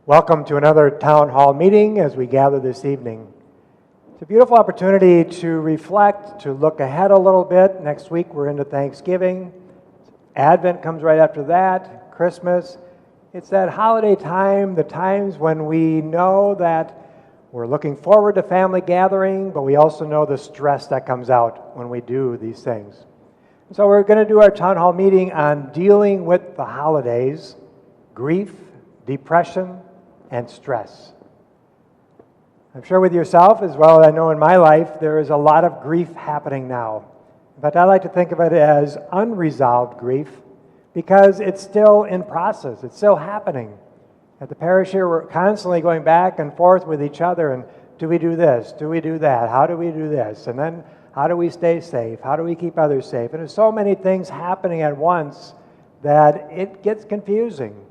Welcome to another town hall meeting as we gather this evening. It's a beautiful opportunity to reflect, to look ahead a little bit. Next week we're into Thanksgiving. Advent comes right after that, Christmas. It's that holiday time, the times when we know that we're looking forward to family gathering, but we also know the stress that comes out when we do these things. So we're going to do our town hall meeting on dealing with the holidays, grief, depression, and stress. I'm sure with yourself, as well as I know in my life, there is a lot of grief happening now. In fact, I like to think of it as unresolved grief because it's still in process. It's still happening. At the parish here, we're constantly going back and forth with each other and do we do this? Do we do that? How do we do this? And then how do we stay safe? How do we keep others safe? And there's so many things happening at once that it gets confusing.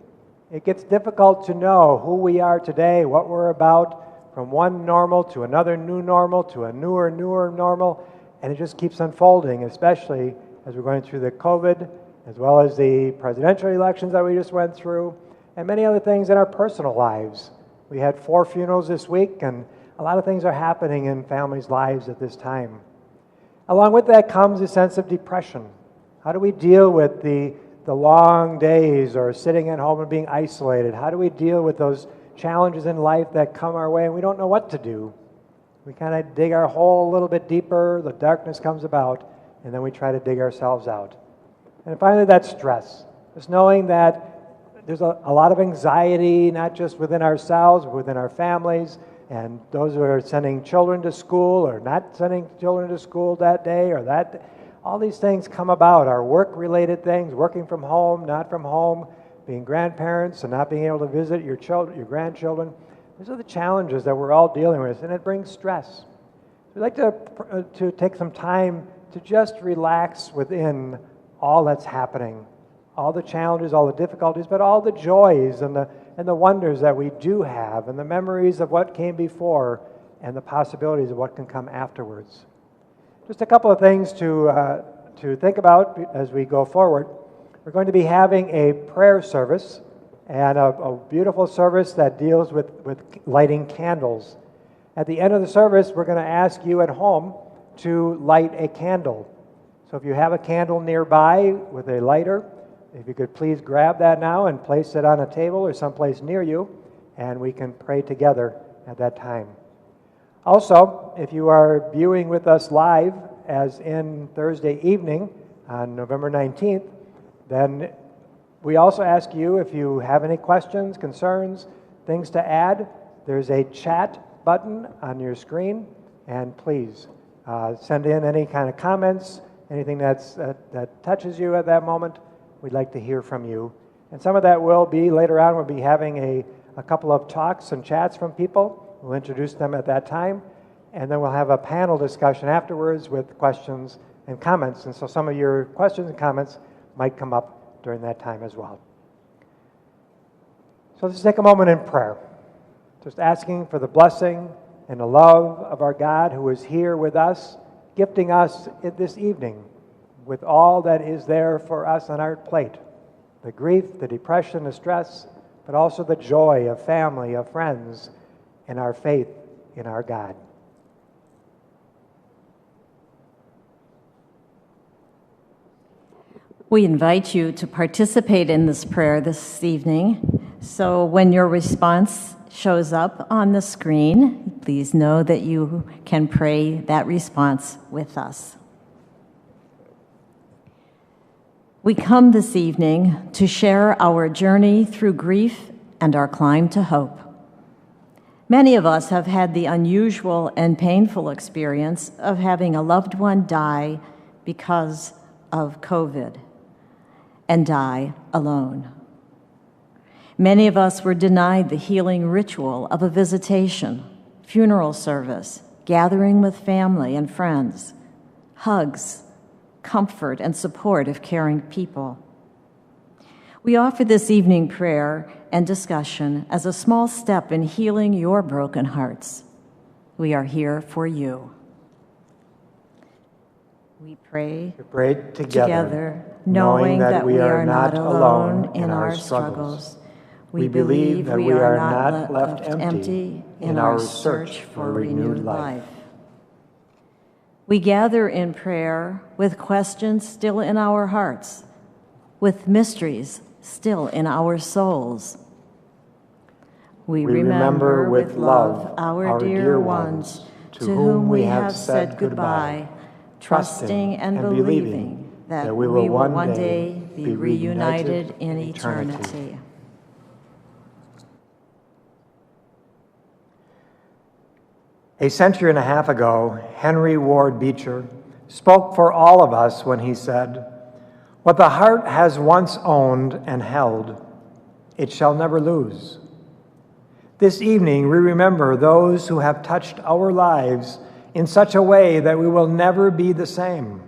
It gets difficult to know who we are today, what we're about, from one normal to another new normal to a newer normal, and it just keeps unfolding, especially as we're going through the COVID, as well as the presidential elections that we just went through, and many other things in our personal lives. We had 4 funerals this week, and a lot of things are happening in families' lives at this time. Along with that comes a sense of depression. How do we deal with the long days or sitting at home and being isolated? How do we deal with those challenges in life that come our way and we don't know what to do? We kind of dig our hole a little bit deeper, the darkness comes about, and then we try to dig ourselves out. And finally, that's stress. Just knowing that there's a lot of anxiety, not just within ourselves, but within our families, and those who are sending children to school or not sending children to school that day or that. All these things come about, our work-related things, working from home, not from home, being grandparents and not being able to visit your children, your grandchildren. These are the challenges that we're all dealing with, and it brings stress. We'd like to take some time to just relax within all that's happening, all the challenges, all the difficulties, but all the joys and the wonders that we do have, and the memories of what came before, and the possibilities of what can come afterwards. Just a couple of things to think about as we go forward. We're going to be having a prayer service and a beautiful service that deals with lighting candles. At the end of the service, we're going to ask you at home to light a candle. So if you have a candle nearby with a lighter, if you could please grab that now and place it on a table or someplace near you, and we can pray together at that time. Also, if you are viewing with us live, as in Thursday evening on November 19th, then we also ask you if you have any questions, concerns, things to add. There's a chat button on your screen, and please send in any kind of comments, anything that touches you at that moment. We'd like to hear from you. And some of that will be later on. We'll be having a couple of talks and chats from people. We'll introduce them at that time, and then we'll have a panel discussion afterwards with questions and comments. And so some of your questions and comments might come up during that time as well. So let's take a moment in prayer, just asking for the blessing and the love of our God who is here with us, gifting us this evening with all that is there for us on our plate, the grief, the depression, the stress, but also the joy of family, of friends, and our faith in our God. We invite you to participate in this prayer this evening. So when your response shows up on the screen, please know that you can pray that response with us. We come this evening to share our journey through grief and our climb to hope. Many of us have had the unusual and painful experience of having a loved one die because of COVID and die alone. Many of us were denied the healing ritual of a visitation, funeral service, gathering with family and friends, hugs, comfort, and support of caring people. We offer this evening prayer and discussion as a small step in healing your broken hearts. We are here for you. We pray together, knowing that we are not alone in our struggles. We believe that we are not left empty in our search for renewed life. We gather in prayer with questions still in our hearts, with mysteries still in our souls. We remember with love our dear ones to whom we have said goodbye, trusting and believing that we will one day be reunited in eternity. A century and a half ago, Henry Ward Beecher spoke for all of us when he said, "What the heart has once owned and held, it shall never lose." This evening, we remember those who have touched our lives in such a way that we will never be the same.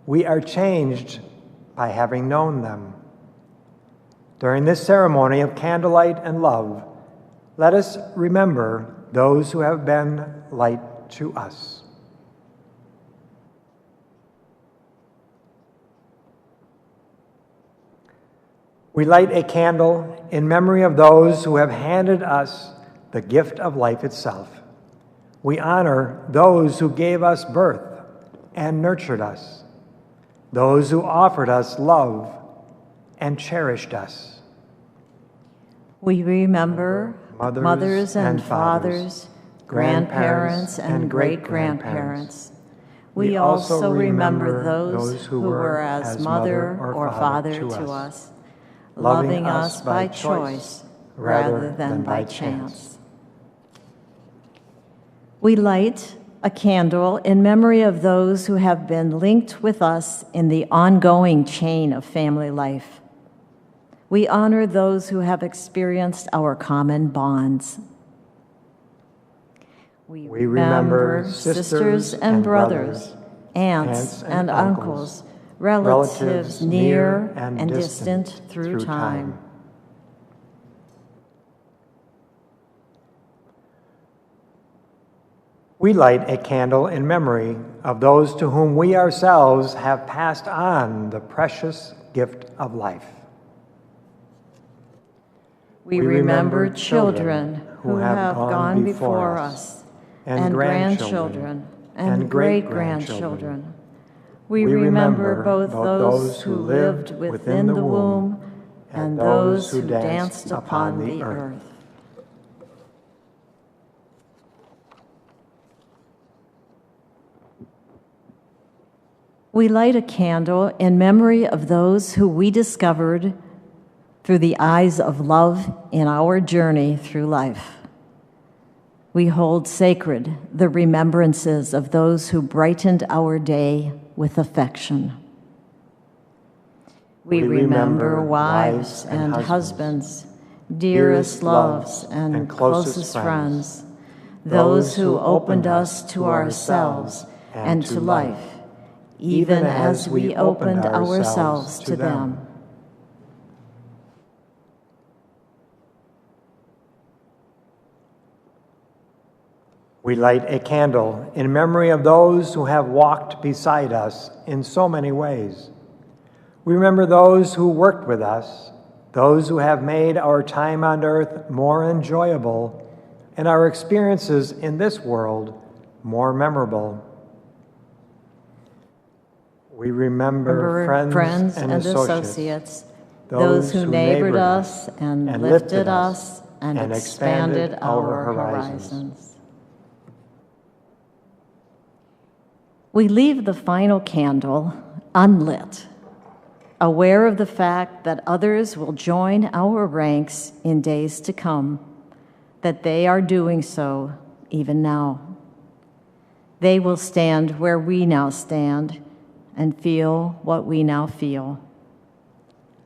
We are changed by having known them. During this ceremony of candlelight and love, let us remember those who have been light to us. We light a candle in memory of those who have handed us the gift of life itself. We honor those who gave us birth and nurtured us, those who offered us love and cherished us. We remember mothers and fathers, grandparents and great-grandparents. We also remember those who were as mother or father to us, loving us by choice rather than by chance. We light a candle in memory of those who have been linked with us in the ongoing chain of family life. We honor those who have experienced our common bonds. We remember sisters and brothers, aunts and uncles, relatives near and distant through time. We light a candle in memory of those to whom we ourselves have passed on the precious gift of life. We remember children who have gone before us, and grandchildren and great-grandchildren. We remember both those who lived within the womb and those who danced upon the earth. We light a candle in memory of those who we discovered through the eyes of love in our journey through life. We hold sacred the remembrances of those who brightened our day with affection. We remember wives and husbands, dearest loves and closest friends, those who opened us to ourselves and to life, even as we opened ourselves to them. We light a candle in memory of those who have walked beside us in so many ways. We remember those who worked with us, those who have made our time on earth more enjoyable and our experiences in this world more memorable. We remember friends and associates, those who neighbored us and lifted us and expanded our horizons. We leave the final candle unlit, aware of the fact that others will join our ranks in days to come, that they are doing so even now. They will stand where we now stand and feel what we now feel.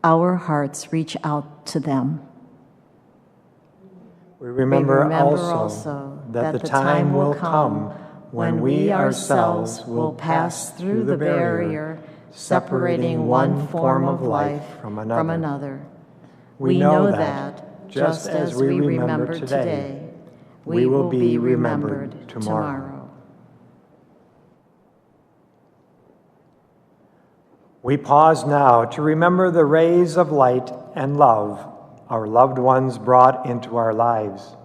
Our hearts reach out to them. We remember also that the time will come when we ourselves will pass through the barrier separating one form of life from another. We know that, just as we remember today, we will be remembered tomorrow. We pause now to remember the rays of light and love our loved ones brought into our lives.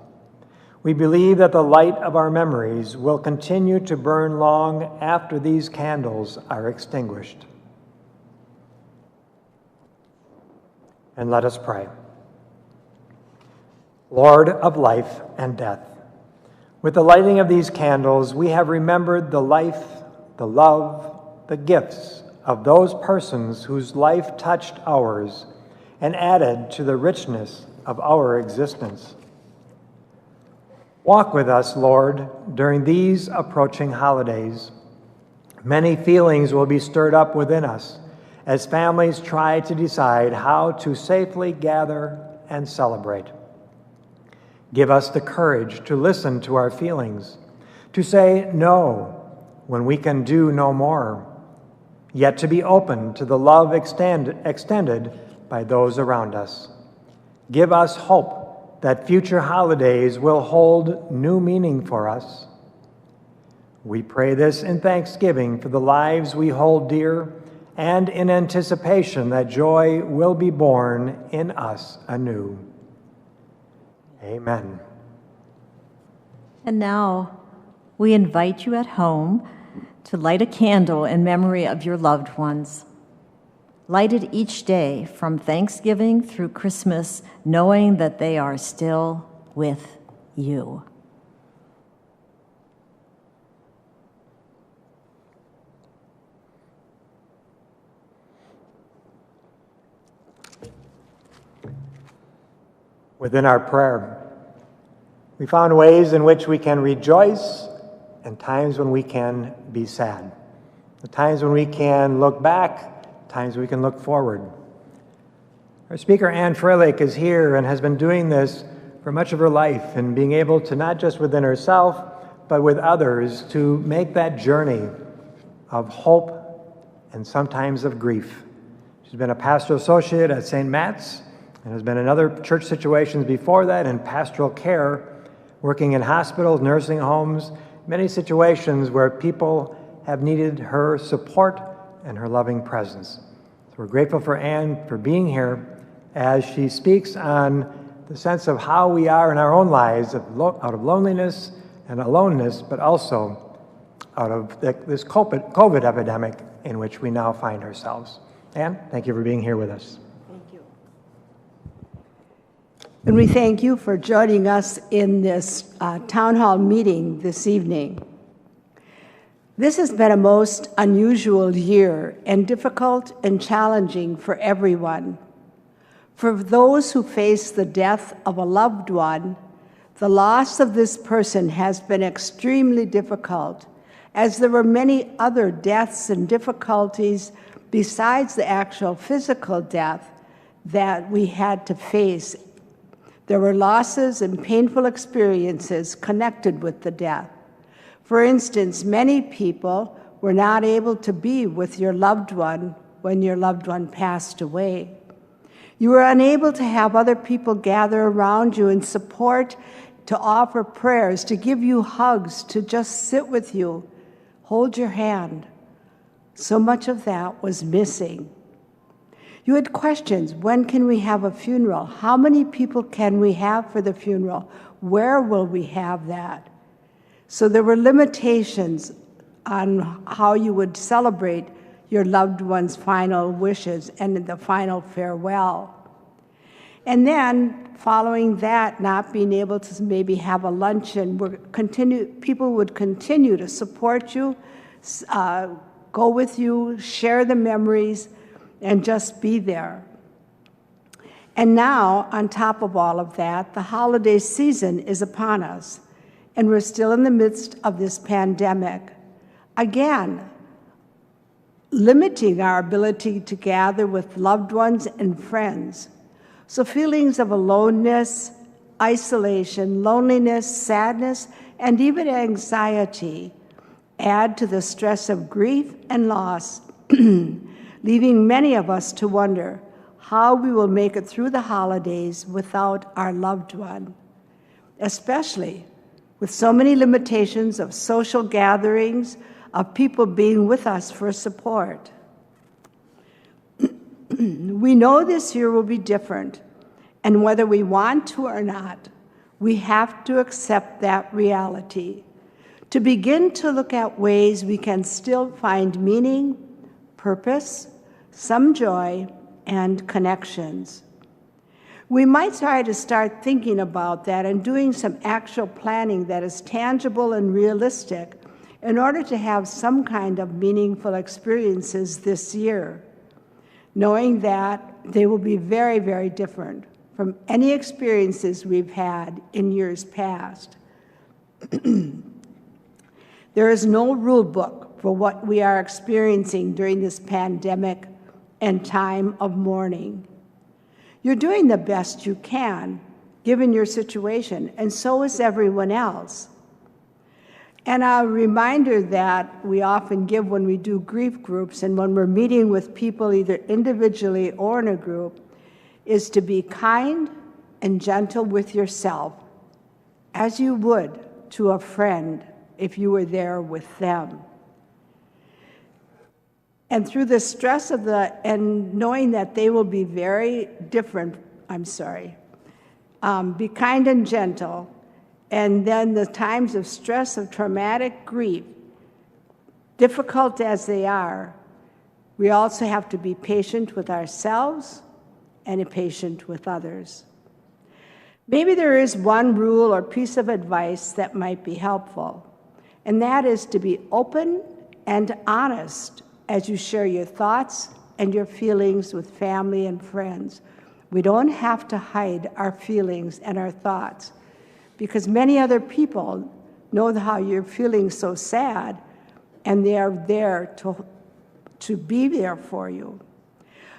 We believe that the light of our memories will continue to burn long after these candles are extinguished. And let us pray. Lord of life and death, with the lighting of these candles, we have remembered the life, the love, the gifts of those persons whose life touched ours and added to the richness of our existence. Walk with us, Lord, during these approaching holidays. Many feelings will be stirred up within us as families try to decide how to safely gather and celebrate. Give us the courage to listen to our feelings, to say no when we can do no more, yet to be open to the love extended by those around us. Give us hope that future holidays will hold new meaning for us. We pray this in thanksgiving for the lives we hold dear and in anticipation that joy will be born in us anew. Amen. And now we invite you at home to light a candle in memory of your loved ones. Light it each day from Thanksgiving through Christmas, knowing that they are still with you. Within our prayer, we found ways in which we can rejoice and times when we can be sad. The times when we can look back, times we can look forward. Our speaker, Anne Freilich, is here and has been doing this for much of her life and being able to, not just within herself, but with others, to make that journey of hope and sometimes of grief. She's been a pastoral associate at St. Matt's and has been in other church situations before that in pastoral care, working in hospitals, nursing homes, many situations where people have needed her support and her loving presence. So we're grateful for Anne for being here as she speaks on the sense of how we are in our own lives out of loneliness and aloneness, but also out of this COVID epidemic in which we now find ourselves. Anne, thank you for being here with us. And we thank you for joining us in this town hall meeting this evening. This has been a most unusual year and difficult and challenging for everyone. For those who face the death of a loved one, the loss of this person has been extremely difficult, as there were many other deaths and difficulties besides the actual physical death that we had to face. There were losses and painful experiences connected with the death. For instance, many people were not able to be with your loved one when your loved one passed away. You were unable to have other people gather around you in support, to offer prayers, to give you hugs, to just sit with you, hold your hand. So much of that was missing. You had questions. When can we have a funeral? How many people can we have for the funeral? Where will we have that? So there were limitations on how you would celebrate your loved one's final wishes and the final farewell. And then, following that, not being able to maybe have a luncheon, people would continue to support you, go with you, share the memories, and just be there. And now, on top of all of that, the holiday season is upon us, and we're still in the midst of this pandemic. Again, limiting our ability to gather with loved ones and friends. So feelings of aloneness, isolation, loneliness, sadness, and even anxiety add to the stress of grief and loss, leaving many of us to wonder how we will make it through the holidays without our loved one, especially with so many limitations of social gatherings, of people being with us for support. We know this year will be different, And whether we want to or not, we have to accept that reality to begin to look at ways we can still find meaning, purpose, some joy, and connections. We might try to start thinking about that and doing some actual planning that is tangible and realistic in order to have some kind of meaningful experiences this year, knowing that they will be very, very different from any experiences we've had in years past. There is no rule book for what we are experiencing during this pandemic and time of mourning. You're doing the best you can, given your situation, and so is everyone else. And a reminder that we often give when we do grief groups and when we're meeting with people either individually or in a group is to be kind and gentle with yourself, as you would to a friend if you were there with them. And through the stress of and knowing that they will be very different, be kind and gentle. And then the times of stress, of traumatic grief, difficult as they are, we also have to be patient with ourselves and patient with others. Maybe there is one rule or piece of advice that might be helpful, and that is to be open and honest as you share your thoughts and your feelings with family and friends. We don't have to hide our feelings and our thoughts, because many other people know how you're feeling so sad, and they are there to be there for you.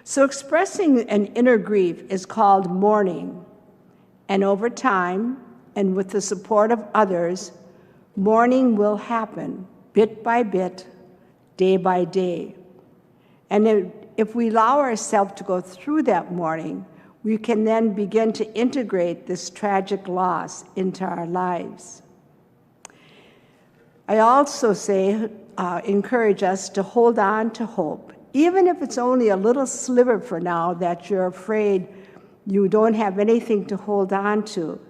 So expressing an inner grief is called mourning, and over time, and with the support of others, mourning will happen bit by bit, day by day. And if we allow ourselves to go through that mourning, we can then begin to integrate this tragic loss into our lives. I also encourage us to hold on to hope, even if it's only a little sliver for now that you're afraid you don't have anything to hold on to.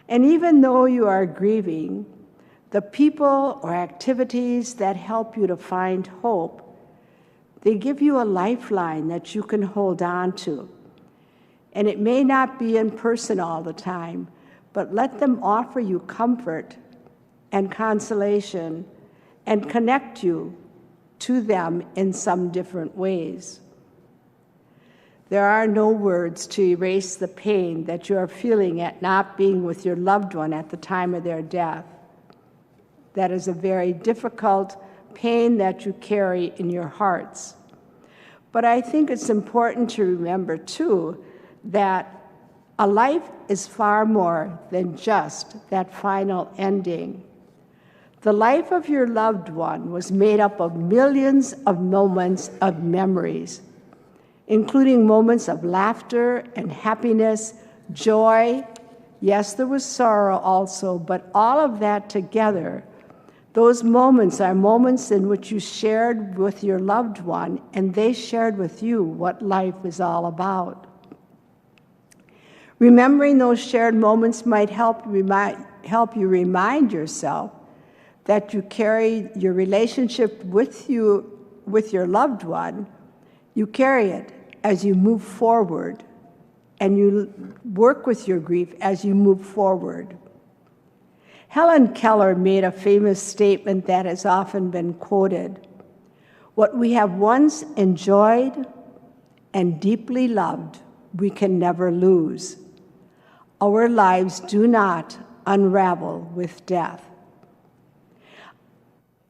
And even though you are grieving, the people or activities that help you to find hope, they give you a lifeline that you can hold on to. And it may not be in person all the time, but let them offer you comfort and consolation and connect you to them in some different ways. There are no words to erase the pain that you are feeling at not being with your loved one at the time of their death. That is a very difficult pain that you carry in your hearts. But I think it's important to remember, too, that a life is far more than just that final ending. The life of your loved one was made up of millions of moments of memories, including moments of laughter and happiness, joy. Yes, there was sorrow also, but all of that together, those moments are moments in which you shared with your loved one, and they shared with you what life is all about. Remembering those shared moments might help you remind yourself that you carry your relationship with your loved one. You carry it as you move forward, and you work with your grief as you move forward. Helen Keller made a famous statement that has often been quoted. What we have once enjoyed and deeply loved, we can never lose. Our lives do not unravel with death.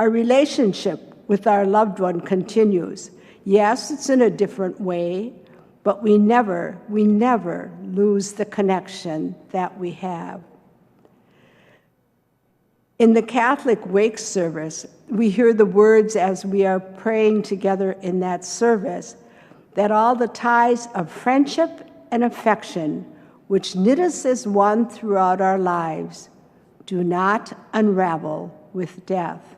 Our relationship with our loved one continues. Yes, it's in a different way, but we never lose the connection that we have. In the Catholic wake service, we hear the words as we are praying together in that service that all the ties of friendship and affection which knit us as one throughout our lives do not unravel with death.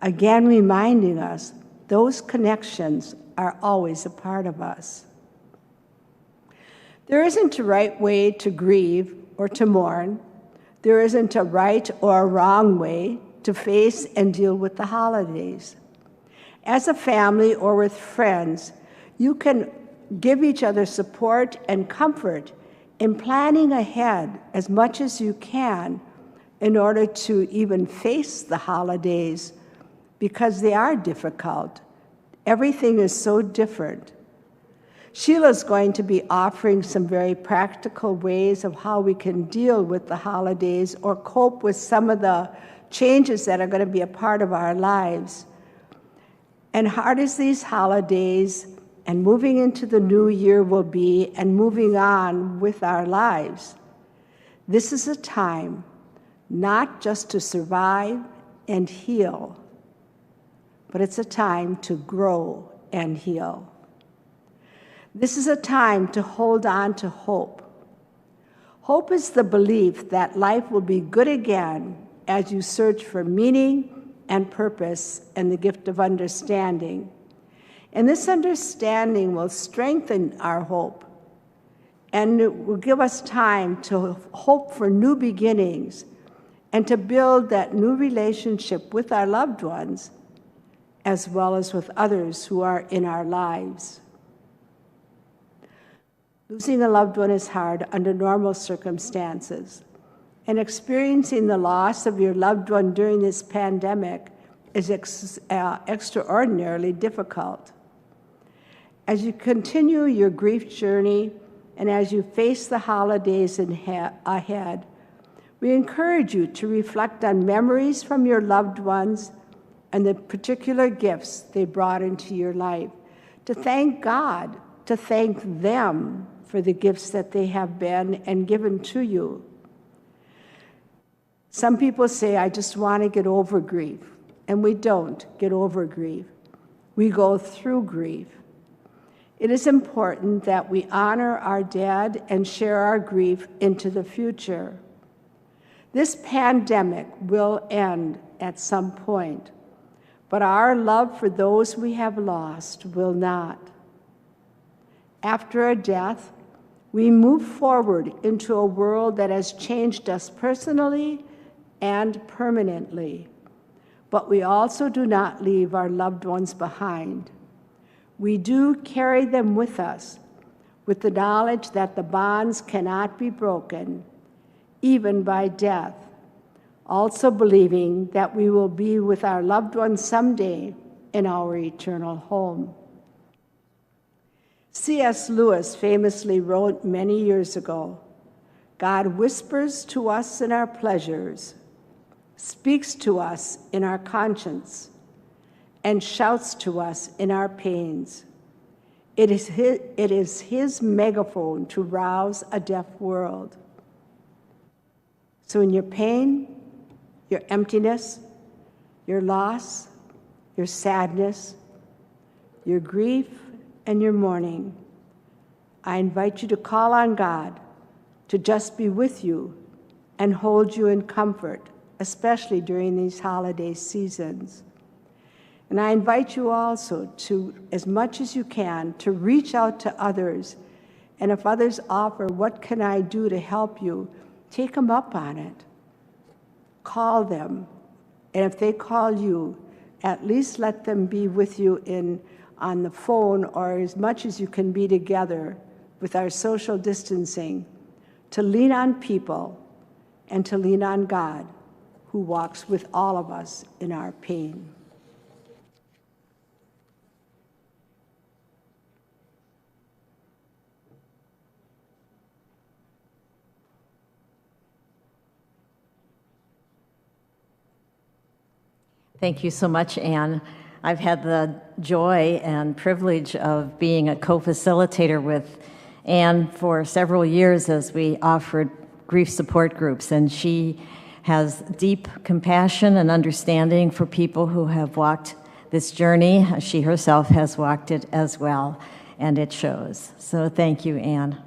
Again, reminding us those connections are always a part of us. There isn't a right way to grieve or to mourn. There isn't a right or a wrong way to face and deal with the holidays. As a family or with friends, you can give each other support and comfort in planning ahead as much as you can in order to even face the holidays, because they are difficult. Everything is so different. Sheila's going to be offering some very practical ways of how we can deal with the holidays or cope with some of the changes that are going to be a part of our lives. And hard as these holidays and moving into the new year will be, and moving on with our lives, this is a time not just to survive and heal, but it's a time to grow and heal. This is a time to hold on to hope. Hope is the belief that life will be good again as you search for meaning and purpose and the gift of understanding. And this understanding will strengthen our hope, and it will give us time to hope for new beginnings and to build that new relationship with our loved ones as well as with others who are in our lives. Losing a loved one is hard under normal circumstances, and experiencing the loss of your loved one during this pandemic is extraordinarily difficult. As you continue your grief journey and as you face the holidays ahead, we encourage you to reflect on memories from your loved ones and the particular gifts they brought into your life, to thank God, to thank them for the gifts that they have been and given to you. Some people say, I just want to get over grief. And we don't get over grief. We go through grief. It is important that we honor our dead and share our grief into the future. This pandemic will end at some point, but our love for those we have lost will not. After a death, we move forward into a world that has changed us personally and permanently. But we also do not leave our loved ones behind. We do carry them with us, with the knowledge that the bonds cannot be broken, even by death, also believing that we will be with our loved ones someday in our eternal home. C.S. Lewis famously wrote many years ago, God whispers to us in our pleasures, speaks to us in our conscience, and shouts to us in our pains. It is his megaphone to rouse a deaf world. So in your pain, your emptiness, your loss, your sadness, your grief, and your mourning, I invite you to call on God to just be with you and hold you in comfort, especially during these holiday seasons. And I invite you also to, as much as you can, to reach out to others. And if others offer, what can I do to help you? Take them up on it. Call them. And if they call you, at least let them be with you on the phone, or as much as you can be together with our social distancing, to lean on people and to lean on God, who walks with all of us in our pain. Thank you so much, Anne. I've had the joy and privilege of being a co-facilitator with Anne for several years as we offered grief support groups, and she has deep compassion and understanding for people who have walked this journey. She herself has walked it as well, and it shows. So thank you, Anne.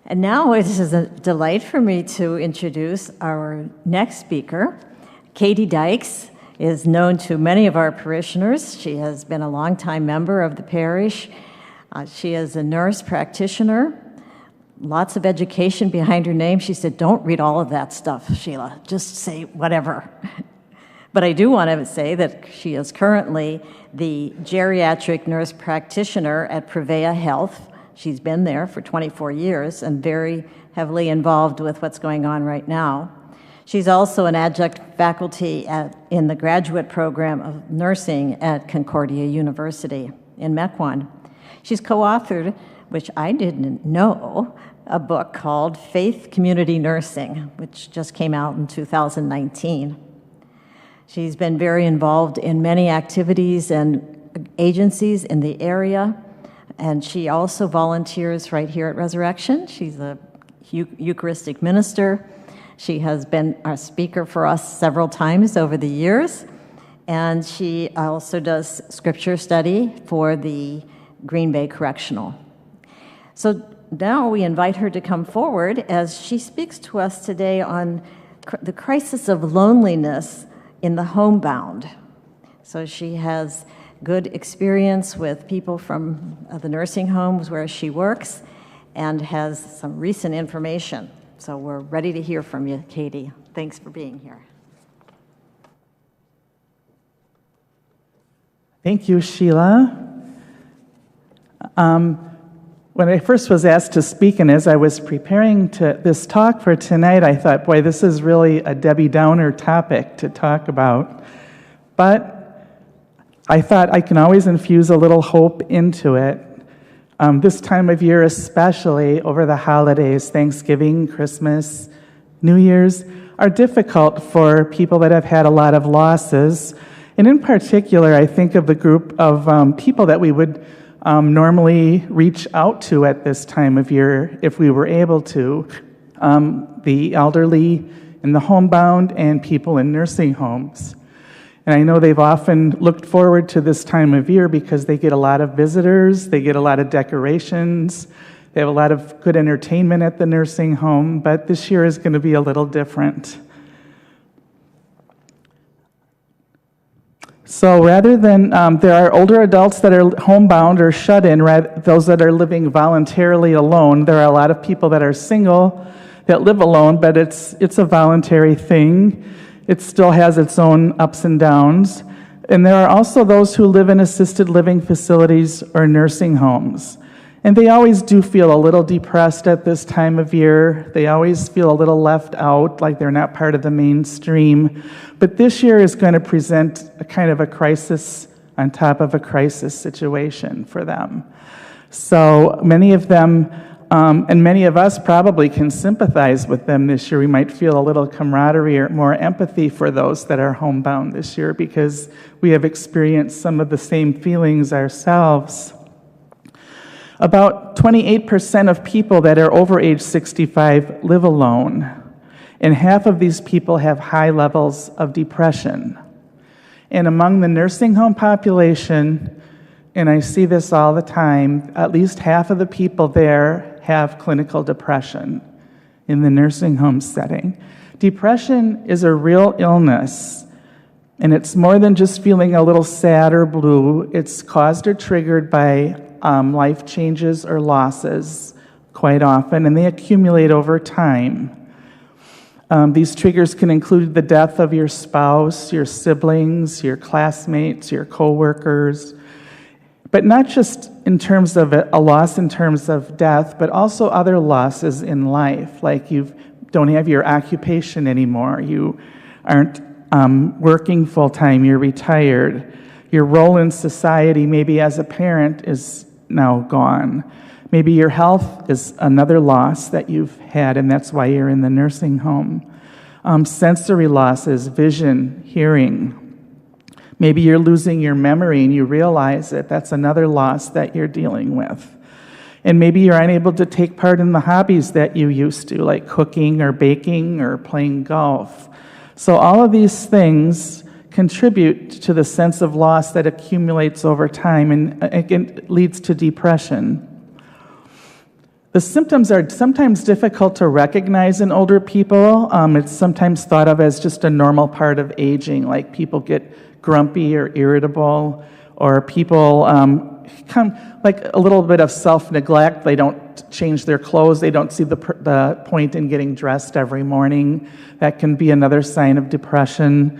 And now it is a delight for me to introduce our next speaker. Katie Dykes is known to many of our parishioners. She has been a longtime member of the parish. She is a nurse practitioner, lots of education behind her name. She said, don't read all of that stuff, Sheila. Just say whatever. But I do want to say that she is currently the geriatric nurse practitioner at Prevea Health. She's been there for 24 years and very heavily involved with what's going on right now. She's also an adjunct faculty in the graduate program of nursing at Concordia University in Mequon. She's co-authored, which I didn't know, a book called Faith Community Nursing, which just came out in 2019. She's been very involved in many activities and agencies in the area, and she also volunteers right here at Resurrection. She's a Eucharistic minister. She has been our speaker for us several times over the years, and she also does scripture study for the Green Bay Correctional. So now we invite her to come forward as she speaks to us today on the crisis of loneliness in the Homebound. So she has good experience with people from the nursing homes where she works and has some recent information. So we're ready to hear from you, Katie. Thanks for being here. Thank you, Sheila. When I first was asked to speak, and as I was preparing this talk for tonight, I thought, boy, this is really a Debbie Downer topic to talk about. But I thought I can always infuse a little hope into it. This time of year, especially over the holidays, Thanksgiving, Christmas, New Year's, are difficult for people that have had a lot of losses. And in particular, I think of the group of people that we would normally reach out to at this time of year if we were able to, the elderly in the homebound and people in nursing homes. And I know they've often looked forward to this time of year because they get a lot of visitors, they get a lot of decorations, they have a lot of good entertainment at the nursing home, but this year is going to be a little different. So rather than, there are older adults that are homebound or shut in, those that are living voluntarily alone. There are a lot of people that are single that live alone, but it's a voluntary thing. It still has its own ups and downs. And there are also those who live in assisted living facilities or nursing homes. And they always do feel a little depressed at this time of year. They always feel a little left out, like they're not part of the mainstream. But this year is going to present a kind of a crisis on top of a crisis situation for them. So many of them, and many of us probably can sympathize with them this year. We might feel a little camaraderie or more empathy for those that are homebound this year because we have experienced some of the same feelings ourselves. About 28% of people that are over age 65 live alone, and half of these people have high levels of depression. And among the nursing home population, and I see this all the time, at least half of the people there have clinical depression in the nursing home setting. Depression is a real illness, and it's more than just feeling a little sad or blue. It's caused or triggered by life changes or losses quite often, and they accumulate over time. These triggers can include the death of your spouse, your siblings, your classmates, your coworkers, but not just in terms of a loss in terms of death, but also other losses in life, like you don't have your occupation anymore, you aren't working full-time, you're retired, your role in society, maybe as a parent, is now gone. Maybe your health is another loss that you've had, and that's why you're in the nursing home. Sensory losses, vision, hearing. Maybe you're losing your memory and you realize it. That's another loss that you're dealing with. And maybe you're unable to take part in the hobbies that you used to, like cooking or baking or playing golf. So all of these things contribute to the sense of loss that accumulates over time, and it leads to depression. The symptoms are sometimes difficult to recognize in older people. It's sometimes thought of as just a normal part of aging, like people get grumpy or irritable, or people come like a little bit of self-neglect. They don't change their clothes. They don't see the point in getting dressed every morning. That can be another sign of depression.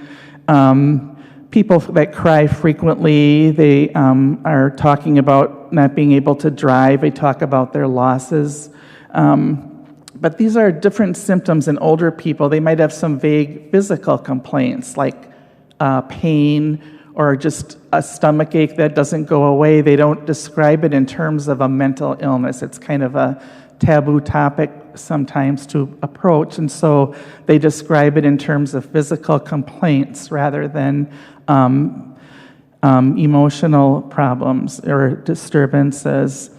People that cry frequently, they are talking about not being able to drive. They talk about their losses. But these are different symptoms in older people. They might have some vague physical complaints like pain or just a stomach ache that doesn't go away. They don't describe it in terms of a mental illness. It's kind of a taboo topic sometimes to approach, and so they describe it in terms of physical complaints rather than emotional problems or disturbances.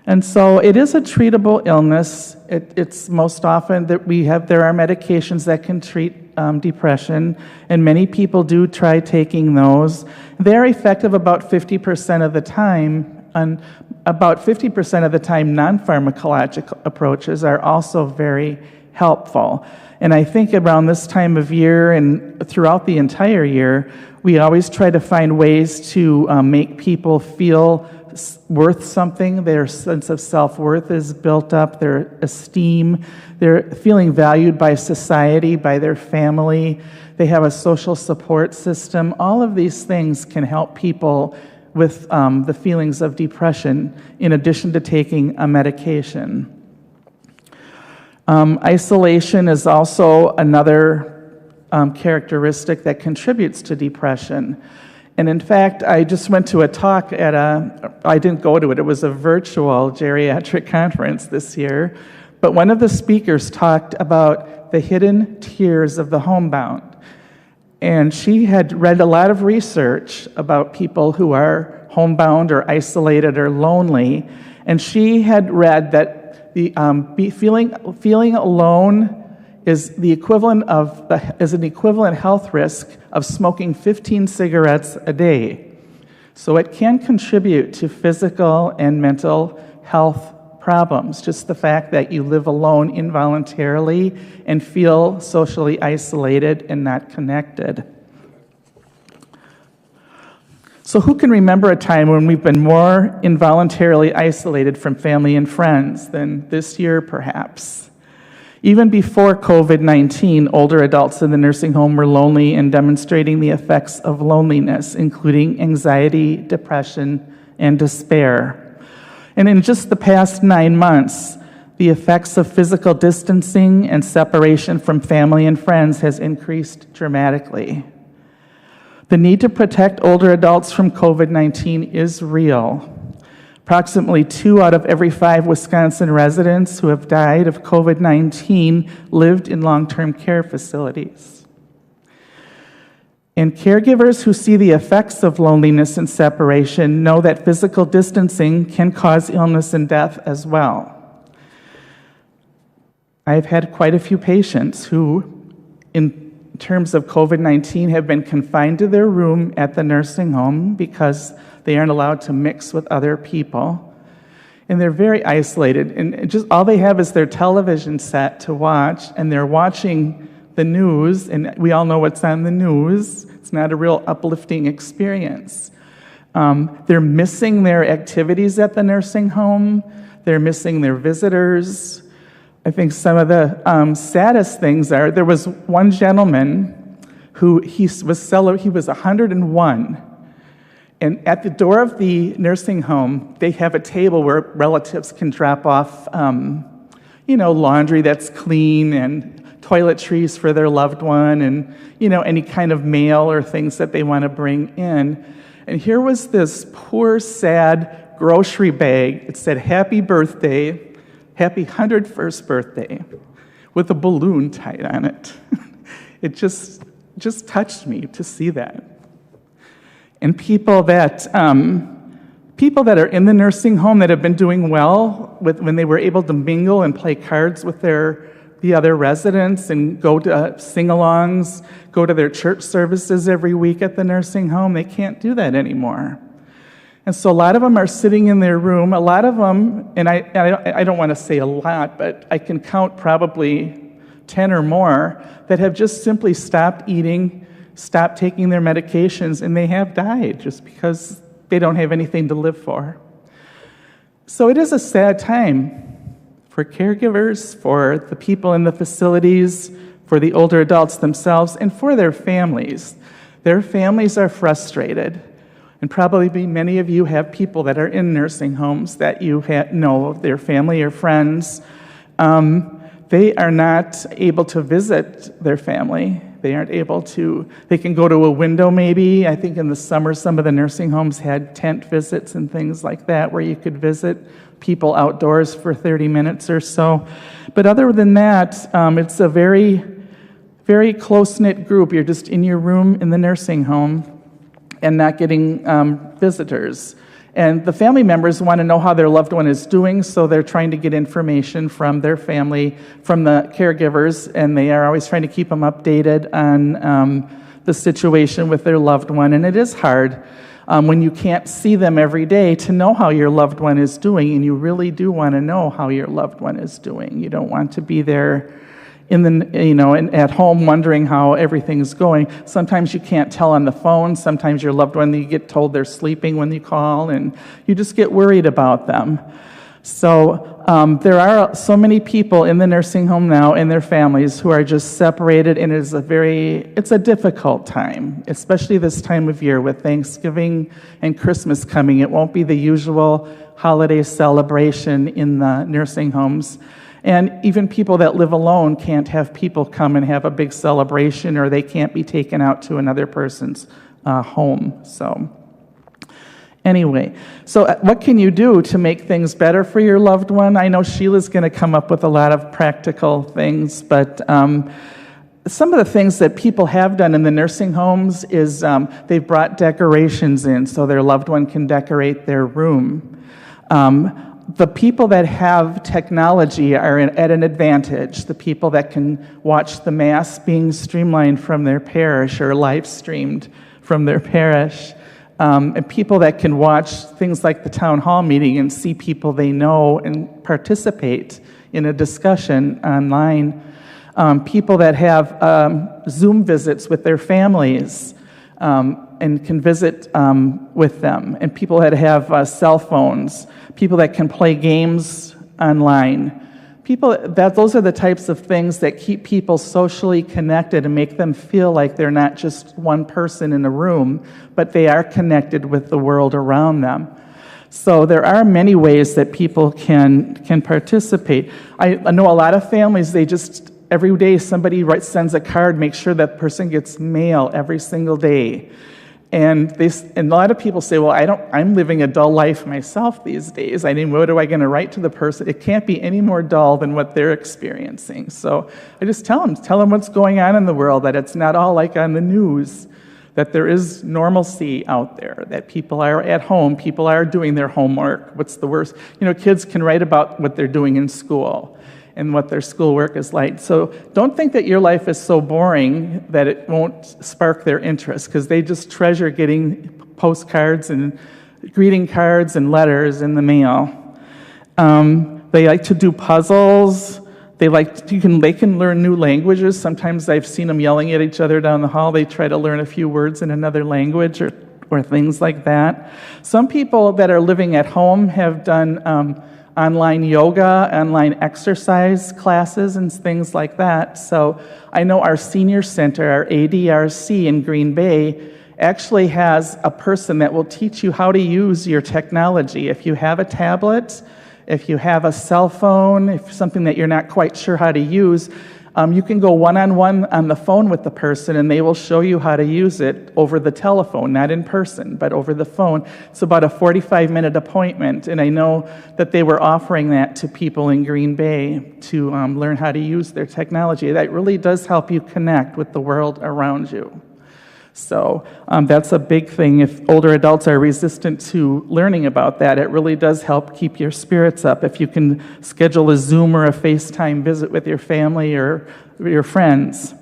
And so it is a treatable illness. It's most often that there are medications that can treat depression, and many people do try taking those. They're effective about 50% of the time, and about 50% of the time non-pharmacologic approaches are also very helpful. And I think around this time of year and throughout the entire year, we always try to find ways to make people feel worth something. Their sense of self-worth is built up, their esteem, they're feeling valued by society, by their family. They have a social support system. All of these things can help people with the feelings of depression in addition to taking a medication. Isolation is also another characteristic that contributes to depression. And in fact, I just went to a talk I didn't go to it, it was a virtual geriatric conference this year, but one of the speakers talked about the hidden tears of the homebound. And she had read a lot of research about people who are homebound or isolated or lonely, and she had read that the feeling alone is an equivalent health risk of smoking 15 cigarettes a day. So it can contribute to physical and mental health problems, just the fact that you live alone involuntarily and feel socially isolated and not connected. So who can remember a time when we've been more involuntarily isolated from family and friends than this year, perhaps? Even before COVID-19, older adults in the nursing home were lonely and demonstrating the effects of loneliness, including anxiety, depression, and despair. And in just the past 9 months, the effects of physical distancing and separation from family and friends has increased dramatically. The need to protect older adults from COVID-19 is real. Approximately 2 out of every 5 Wisconsin residents who have died of COVID-19 lived in long-term care facilities. And caregivers who see the effects of loneliness and separation know that physical distancing can cause illness and death as well. I've had quite a few patients who, in terms of COVID-19, have been confined to their room at the nursing home because they aren't allowed to mix with other people. And they're very isolated. And just all they have is their television set to watch, and they're watching the news, and we all know what's on the news. It's not a real uplifting experience. They're missing their activities at the nursing home. They're missing their visitors. I think some of the saddest things are, there was one gentleman who he was 101. And at the door of the nursing home, they have a table where relatives can drop off, laundry that's clean and toiletries for their loved one and, any kind of mail or things that they want to bring in. And here was this poor, sad grocery bag. It said, "Happy birthday, happy 101st birthday," with a balloon tied on it. It just touched me to see that. And people that are in the nursing home that have been doing well when they were able to mingle and play cards with the other residents and go to sing-alongs, go to their church services every week at the nursing home, they can't do that anymore. And so a lot of them are sitting in their room. A lot of them, and I don't want to say a lot, but I can count probably 10 or more that have just simply stopped eating, stopped taking their medications, and they have died just because they don't have anything to live for. So it is a sad time for caregivers, for the people in the facilities, for the older adults themselves, and for their families. Their families are frustrated. And probably many of you have people that are in nursing homes that you know, their family or friends. They are not able to visit their family. They aren't able to, they can go to a window maybe. I think in the summer some of the nursing homes had tent visits and things like that where you could visit people outdoors for 30 minutes or so. But other than that, it's a very, very close-knit group. You're just in your room in the nursing home and not getting visitors. And the family members want to know how their loved one is doing, so they're trying to get information from their family, from the caregivers, and they are always trying to keep them updated on the situation with their loved one. And it is hard when you can't see them every day to know how your loved one is doing, and you really do want to know how your loved one is doing. You don't want to be there at home wondering how everything's going. Sometimes you can't tell on the phone. Sometimes your loved one, you get told they're sleeping when you call, and you just get worried about them. So there are so many people in the nursing home now and their families who are just separated, and it's a difficult time, especially this time of year with Thanksgiving and Christmas coming. It won't be the usual holiday celebration in the nursing homes. And even people that live alone can't have people come and have a big celebration, or they can't be taken out to another person's home. So anyway, so what can you do to make things better for your loved one? I know Sheila's going to come up with a lot of practical things, but some of the things that people have done in the nursing homes is they've brought decorations in so their loved one can decorate their room. The people that have technology are at an advantage. The people that can watch the Mass being streamlined from their parish or live streamed from their parish, and people that can watch things like the town hall meeting and see people they know and participate in a discussion online. People that have Zoom visits with their families and can visit with them, and people that have cell phones, people that can play games online. Those are the types of things that keep people socially connected and make them feel like they're not just one person in a room, but they are connected with the world around them. So there are many ways that people can participate. I know a lot of families, they just, every day somebody sends a card, make sure that person gets mail every single day. And a lot of people say, well, I'm living a dull life myself these days. What am I going to write to the person? It can't be any more dull than what they're experiencing. So I just tell them what's going on in the world, that it's not all like on the news, that there is normalcy out there, that people are at home, people are doing their homework. What's the worst? Kids can write about what they're doing in school and what their schoolwork is like. So don't think that your life is so boring that it won't spark their interest, because they just treasure getting postcards and greeting cards and letters in the mail. They like to do puzzles. They can learn new languages. Sometimes I've seen them yelling at each other down the hall. They try to learn a few words in another language or things like that. Some people that are living at home have done online yoga, online exercise classes, and things like that. So I know our senior center, our ADRC in Green Bay, actually has a person that will teach you how to use your technology. If you have a tablet, if you have a cell phone, if something that you're not quite sure how to use, you can go one-on-one on the phone with the person, and they will show you how to use it over the telephone, not in person, but over the phone. It's about a 45-minute appointment, and I know that they were offering that to people in Green Bay to learn how to use their technology. That really does help you connect with the world around you. So that's a big thing. If older adults are resistant to learning about that, it really does help keep your spirits up. If you can schedule a Zoom or a FaceTime visit with your family or your friends.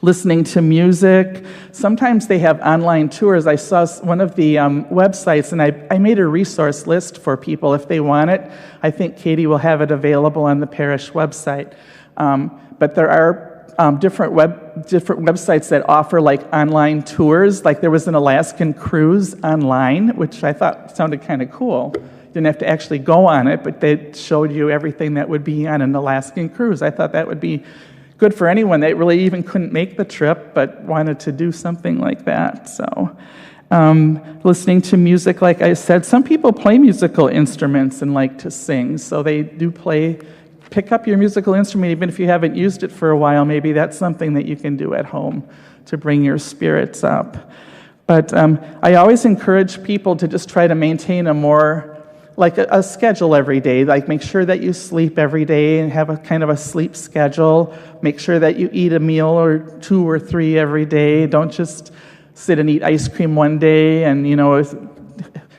Listening to music. Sometimes they have online tours. I saw one of the websites, and I made a resource list for people if they want it. I think Katie will have it available on the parish website. But there are different websites that offer like online tours. Like there was an Alaskan cruise online, which I thought sounded kind of cool. Didn't have to actually go on it, but they showed you everything that would be on an Alaskan cruise. I thought that would be good for anyone that really even couldn't make the trip but wanted to do something like that. So listening to music, like I said, some people play musical instruments and like to sing, so they do pick up your musical instrument even if you haven't used it for a while. Maybe that's something that you can do at home to bring your spirits up. But I always encourage people to just try to maintain a schedule every day. Like make sure that you sleep every day and have a kind of a sleep schedule. Make sure that you eat a meal or 2 or 3 every day. Don't just sit and eat ice cream one day and,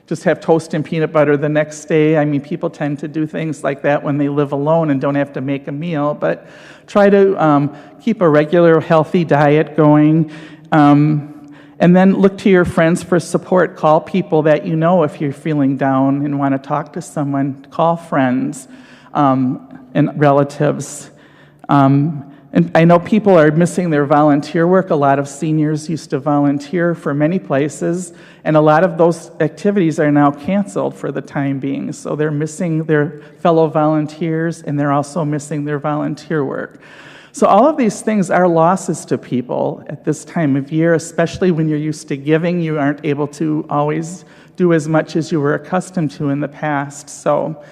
just have toast and peanut butter the next day. I mean, people tend to do things like that when they live alone and don't have to make a meal, but try to keep a regular, healthy diet going. And then look to your friends for support. Call people that you know if you're feeling down and want to talk to someone. Call friends and relatives. And I know people are missing their volunteer work. A lot of seniors used to volunteer for many places, and a lot of those activities are now canceled for the time being. So they're missing their fellow volunteers, and they're also missing their volunteer work. So all of these things are losses to people at this time of year, especially when you're used to giving. You aren't able to always do as much as you were accustomed to in the past. So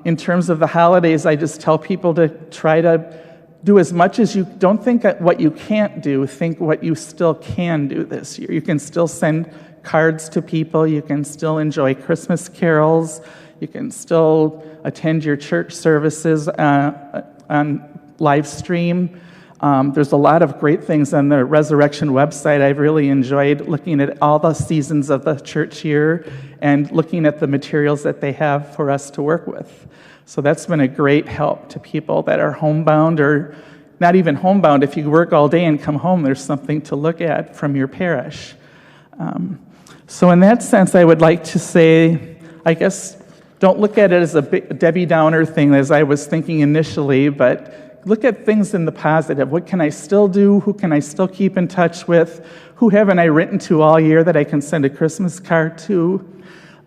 in terms of the holidays, I just tell people to try to do as much as you. Don't think what you can't do, think what you still can do this year. You can still send cards to people, you can still enjoy Christmas carols, you can still attend your church services on live stream. There's a lot of great things on the Resurrection website. I've really enjoyed looking at all the seasons of the church year and looking at the materials that they have for us to work with. So that's been a great help to people that are homebound or not even homebound. If you work all day and come home, there's something to look at from your parish. So in that sense, I would like to say, I guess, don't look at it as a big Debbie Downer thing as I was thinking initially, but look at things in the positive. What can I still do? Who can I still keep in touch with? Who haven't I written to all year that I can send a Christmas card to?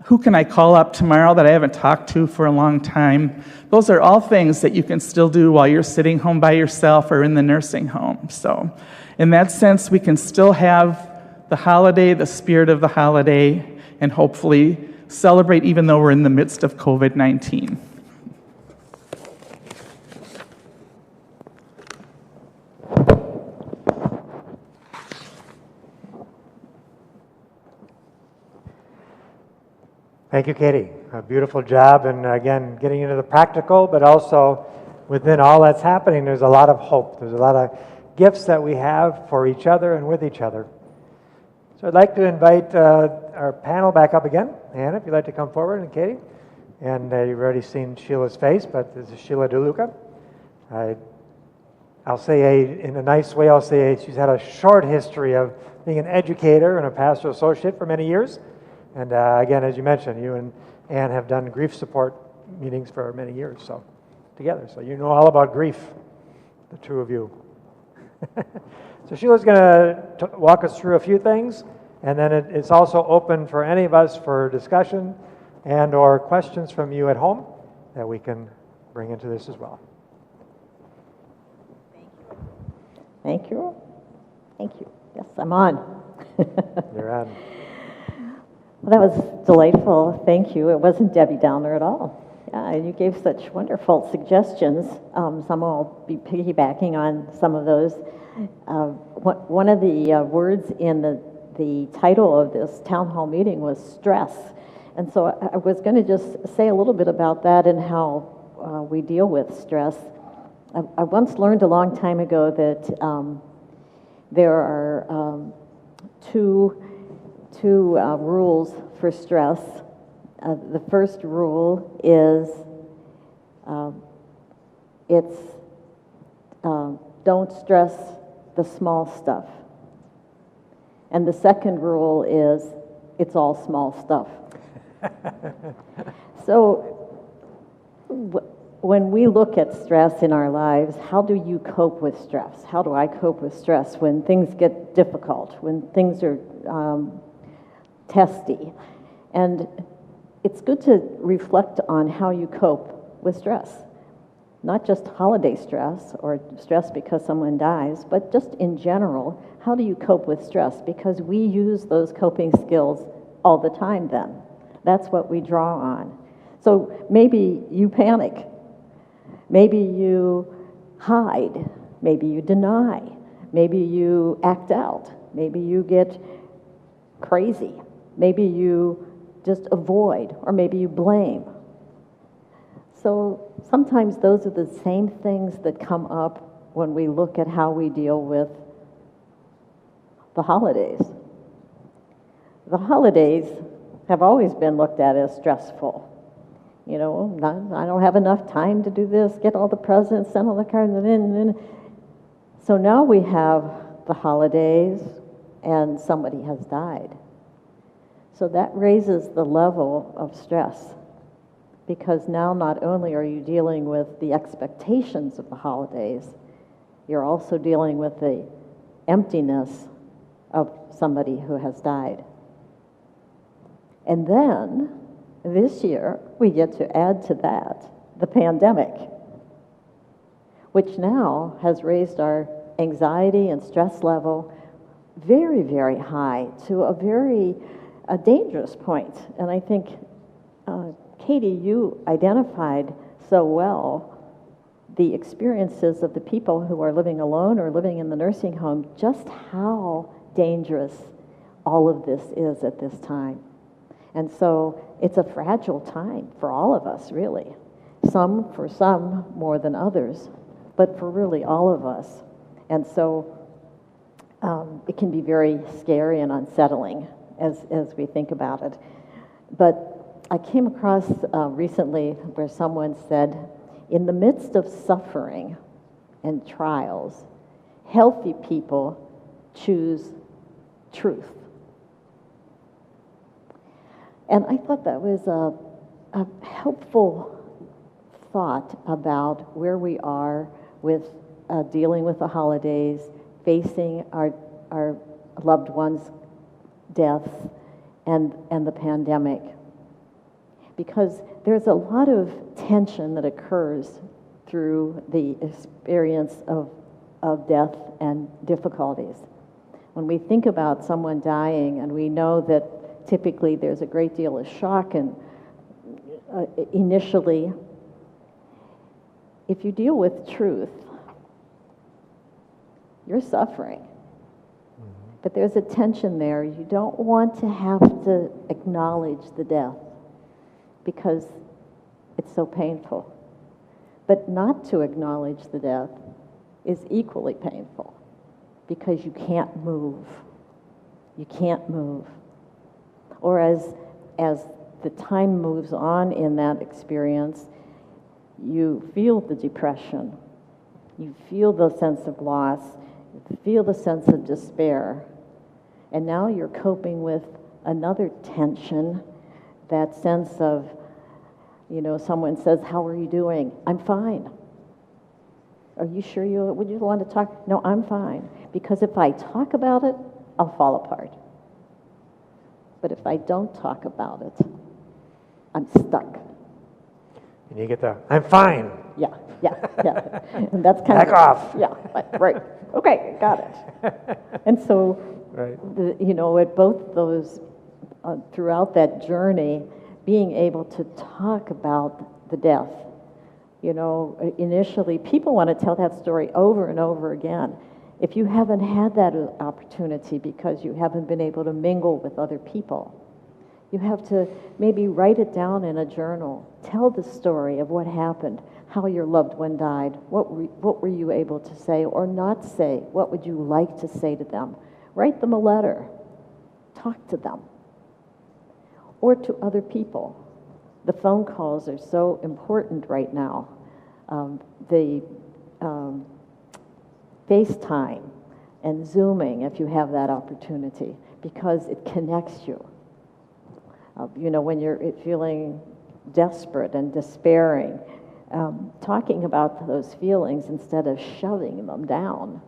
Who can I call up tomorrow that I haven't talked to for a long time? Those are all things that you can still do while you're sitting home by yourself or in the nursing home. So in that sense, we can still have the holiday, the spirit of the holiday, and hopefully celebrate even though we're in the midst of COVID-19. Thank you, Katie. A beautiful job, and again, getting into the practical, but also within all that's happening, there's a lot of hope. There's a lot of gifts that we have for each other and with each other. So I'd like to invite our panel back up again. Hannah, if you'd like to come forward, and Katie. And you've already seen Sheila's face, but this is Sheila DeLuca. I'll say in a nice way, I'll say she's had a short history of being an educator and a pastoral associate for many years. And again, as you mentioned, you and Ann have done grief support meetings for many years, so together. So you know all about grief, the two of you. So Sheila's going to walk us through a few things, and then it's also open for any of us for discussion and or questions from you at home that we can bring into this as well. Thank you. Thank you. Yes, I'm on. You're on. Well, that was delightful. Thank you. It wasn't Debbie Downer at all. Yeah, you gave such wonderful suggestions. Some will be piggybacking on some of those. One of the words in the title of this town hall meeting was stress. And so I was going to just say a little bit about that and how we deal with stress. I once learned a long time ago that there are two rules for stress. The first rule is don't stress the small stuff. And the second rule is it's all small stuff. So when we look at stress in our lives, how do you cope with stress? How do I cope with stress when things get difficult, when things are testy? And it's good to reflect on how you cope with stress. Not just holiday stress or stress because someone dies, but just in general, how do you cope with stress? Because we use those coping skills all the time then. That's what we draw on. So maybe you panic. Maybe you hide. Maybe you deny. Maybe you act out. Maybe you get crazy. Maybe you just avoid, or maybe you blame. So sometimes those are the same things that come up when we look at how we deal with the holidays. The holidays have always been looked at as stressful. You know, I don't have enough time to do this, get all the presents, send all the cards, and so now we have the holidays and somebody has died. So that raises the level of stress, because now not only are you dealing with the expectations of the holidays, you're also dealing with the emptiness of somebody who has died. And then, this year, we get to add to that the pandemic, which now has raised our anxiety and stress level very, very high to a dangerous point. And I think, Katie, you identified so well the experiences of the people who are living alone or living in the nursing home, just how dangerous all of this is at this time. And so it's a fragile time for all of us, really. For some more than others, but for really all of us. And so it can be very scary and unsettling as we think about it. But I came across recently where someone said, in the midst of suffering and trials, healthy people choose truth. And I thought that was a helpful thought about where we are with dealing with the holidays, facing our loved ones' deaths, and the pandemic. Because there's a lot of tension that occurs through the experience of death and difficulties. When we think about someone dying, and we know that typically there's a great deal of shock and initially, if you deal with truth, you're suffering. But there's a tension there. You don't want to have to acknowledge the death because it's so painful. But not to acknowledge the death is equally painful because you can't move. You can't move. Or as the time moves on in that experience, you feel the depression. You feel the sense of loss. You feel the sense of despair. And now you're coping with another tension, that sense of, someone says, "How are you doing?" "I'm fine." "Are you sure would you want to talk?" "No, I'm fine. Because if I talk about it, I'll fall apart. But if I don't talk about it, I'm stuck." And you get the, "I'm fine." Yeah. And that's kind Back of... off. Yeah, right. Okay, got it. And so, right. At both those, throughout that journey, being able to talk about the death. Initially, people want to tell that story over and over again. If you haven't had that opportunity because you haven't been able to mingle with other people, you have to maybe write it down in a journal. Tell the story of what happened, how your loved one died, what were you able to say or not say, what would you like to say to them. Write them a letter. Talk to them. Or to other people. The phone calls are so important right now. The FaceTime and Zooming, if you have that opportunity, because it connects you. When you're feeling desperate and despairing, talking about those feelings instead of shoving them down.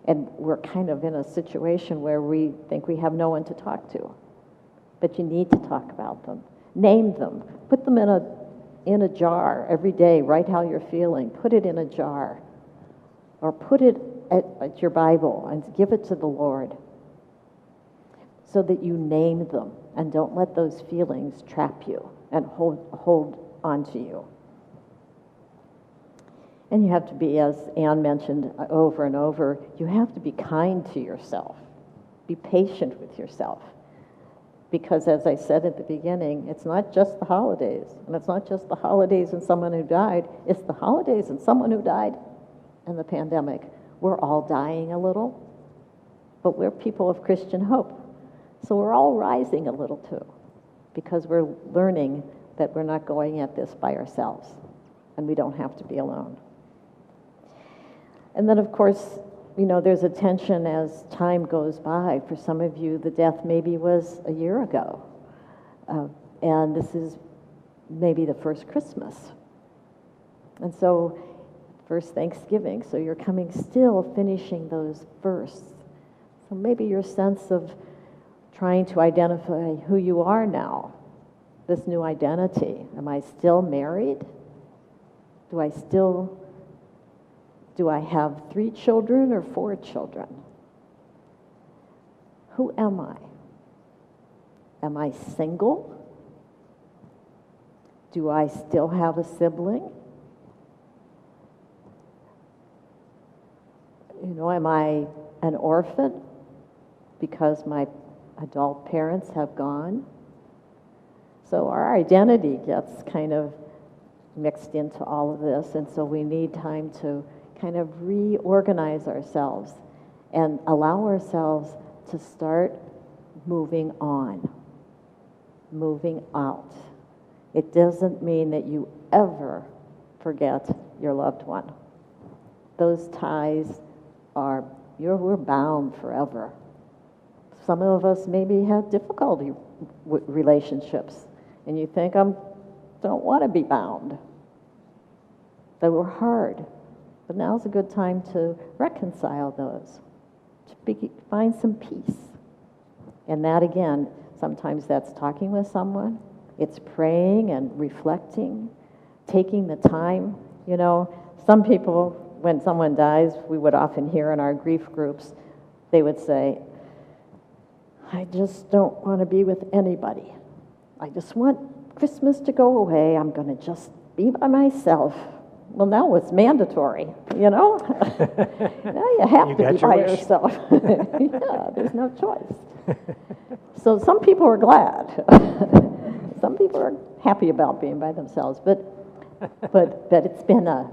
And we're kind of in a situation where we think we have no one to talk to. But you need to talk about them. Name them. Put them in a jar every day. Write how you're feeling. Put it in a jar. Or put it at your Bible and give it to the Lord so that you name them and don't let those feelings trap you and hold on to you. And you have to be, as Anne mentioned over and over, you have to be kind to yourself. Be patient with yourself. Because as I said at the beginning, it's not just the holidays. And it's not just the holidays and someone who died. It's the holidays and someone who died and the pandemic. We're all dying a little, but we're people of Christian hope. So we're all rising a little too, because we're learning that we're not going at this by ourselves, and we don't have to be alone. And then, of course, there's a tension as time goes by. For some of you, the death maybe was a year ago, and this is maybe the first Christmas. And so, first Thanksgiving, so you're finishing those firsts. So maybe your sense of trying to identify who you are now, this new identity. Am I still married? Do I have 3 children or 4 children? Who am I? Am I single? Do I still have a sibling? Am I an orphan because my adult parents have gone? So our identity gets kind of mixed into all of this, and so we need time to kind of reorganize ourselves and allow ourselves to start moving on, moving out. It doesn't mean that you ever forget your loved one. Those ties we're bound forever. Some of us maybe have difficulty with relationships, and you think, I don't want to be bound. They were hard. But now's a good time to reconcile those, to find some peace. And that, again, sometimes that's talking with someone. It's praying and reflecting, taking the time. Some people, when someone dies, we would often hear in our grief groups, they would say, I just don't want to be with anybody. I just want Christmas to go away. I'm going to just be by myself. Well, now it's mandatory, Now you have to be by yourself. Yeah, there's no choice. So some people are glad. Some people are happy about being by themselves. But it's been a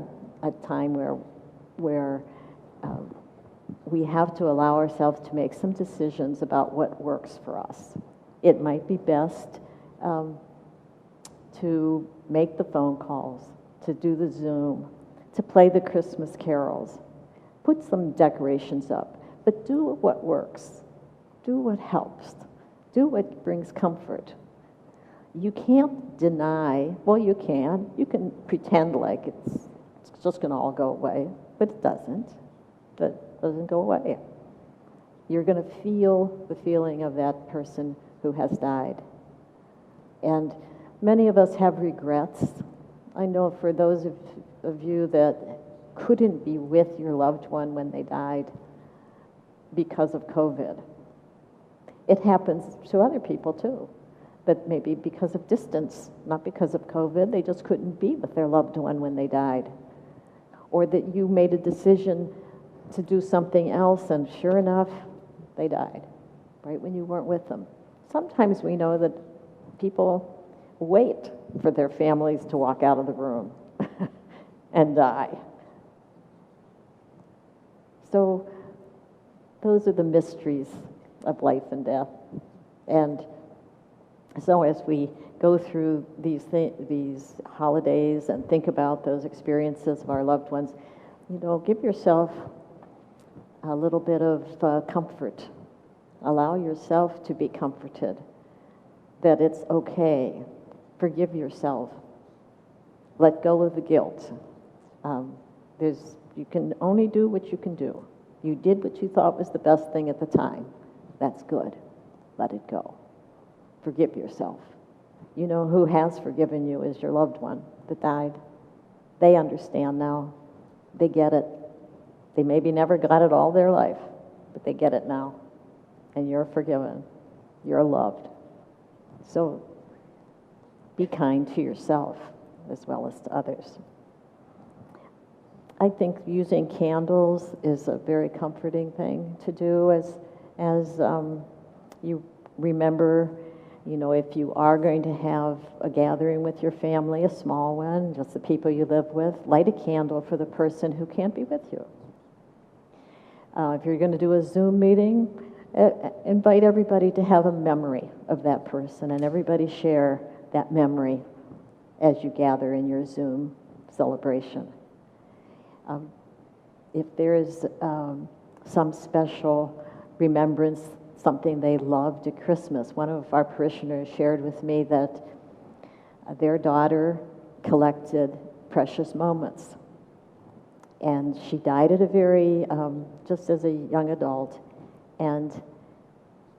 time where we have to allow ourselves to make some decisions about what works for us. It might be best to make the phone calls, to do the Zoom, to play the Christmas carols, put some decorations up, but do what works, do what helps, do what brings comfort. You can't deny, well, you can pretend like it's just going to all go away, but it doesn't. That doesn't go away. You're going to feel the feeling of that person who has died. And many of us have regrets. I know for those of you that couldn't be with your loved one when they died because of COVID. It happens to other people too, but maybe because of distance, not because of COVID, they just couldn't be with their loved one when they died. Or that you made a decision to do something else and sure enough, they died, right when you weren't with them. Sometimes we know that people wait for their families to walk out of the room and die. So those are the mysteries of life and death. And so as we go through these holidays and think about those experiences of our loved ones, give yourself a little bit of comfort. Allow yourself to be comforted, that it's okay. Forgive yourself. Let go of the guilt. You can only do what you can do. You did what you thought was the best thing at the time. That's good. Let it go. Forgive yourself. You know who has forgiven you is your loved one that died. They understand now. They get it. They maybe never got it all their life, but they get it now. And you're forgiven. You're loved. So be kind to yourself as well as to others. I think using candles is a very comforting thing to do as you remember, if you are going to have a gathering with your family, a small one, just the people you live with, light a candle for the person who can't be with you. If you're going to do a Zoom meeting, invite everybody to have a memory of that person, and everybody share that memory as you gather in your Zoom celebration. If there is some special remembrance, something they loved at Christmas, one of our parishioners shared with me that their daughter collected precious moments. And she died at a very, just as a young adult, and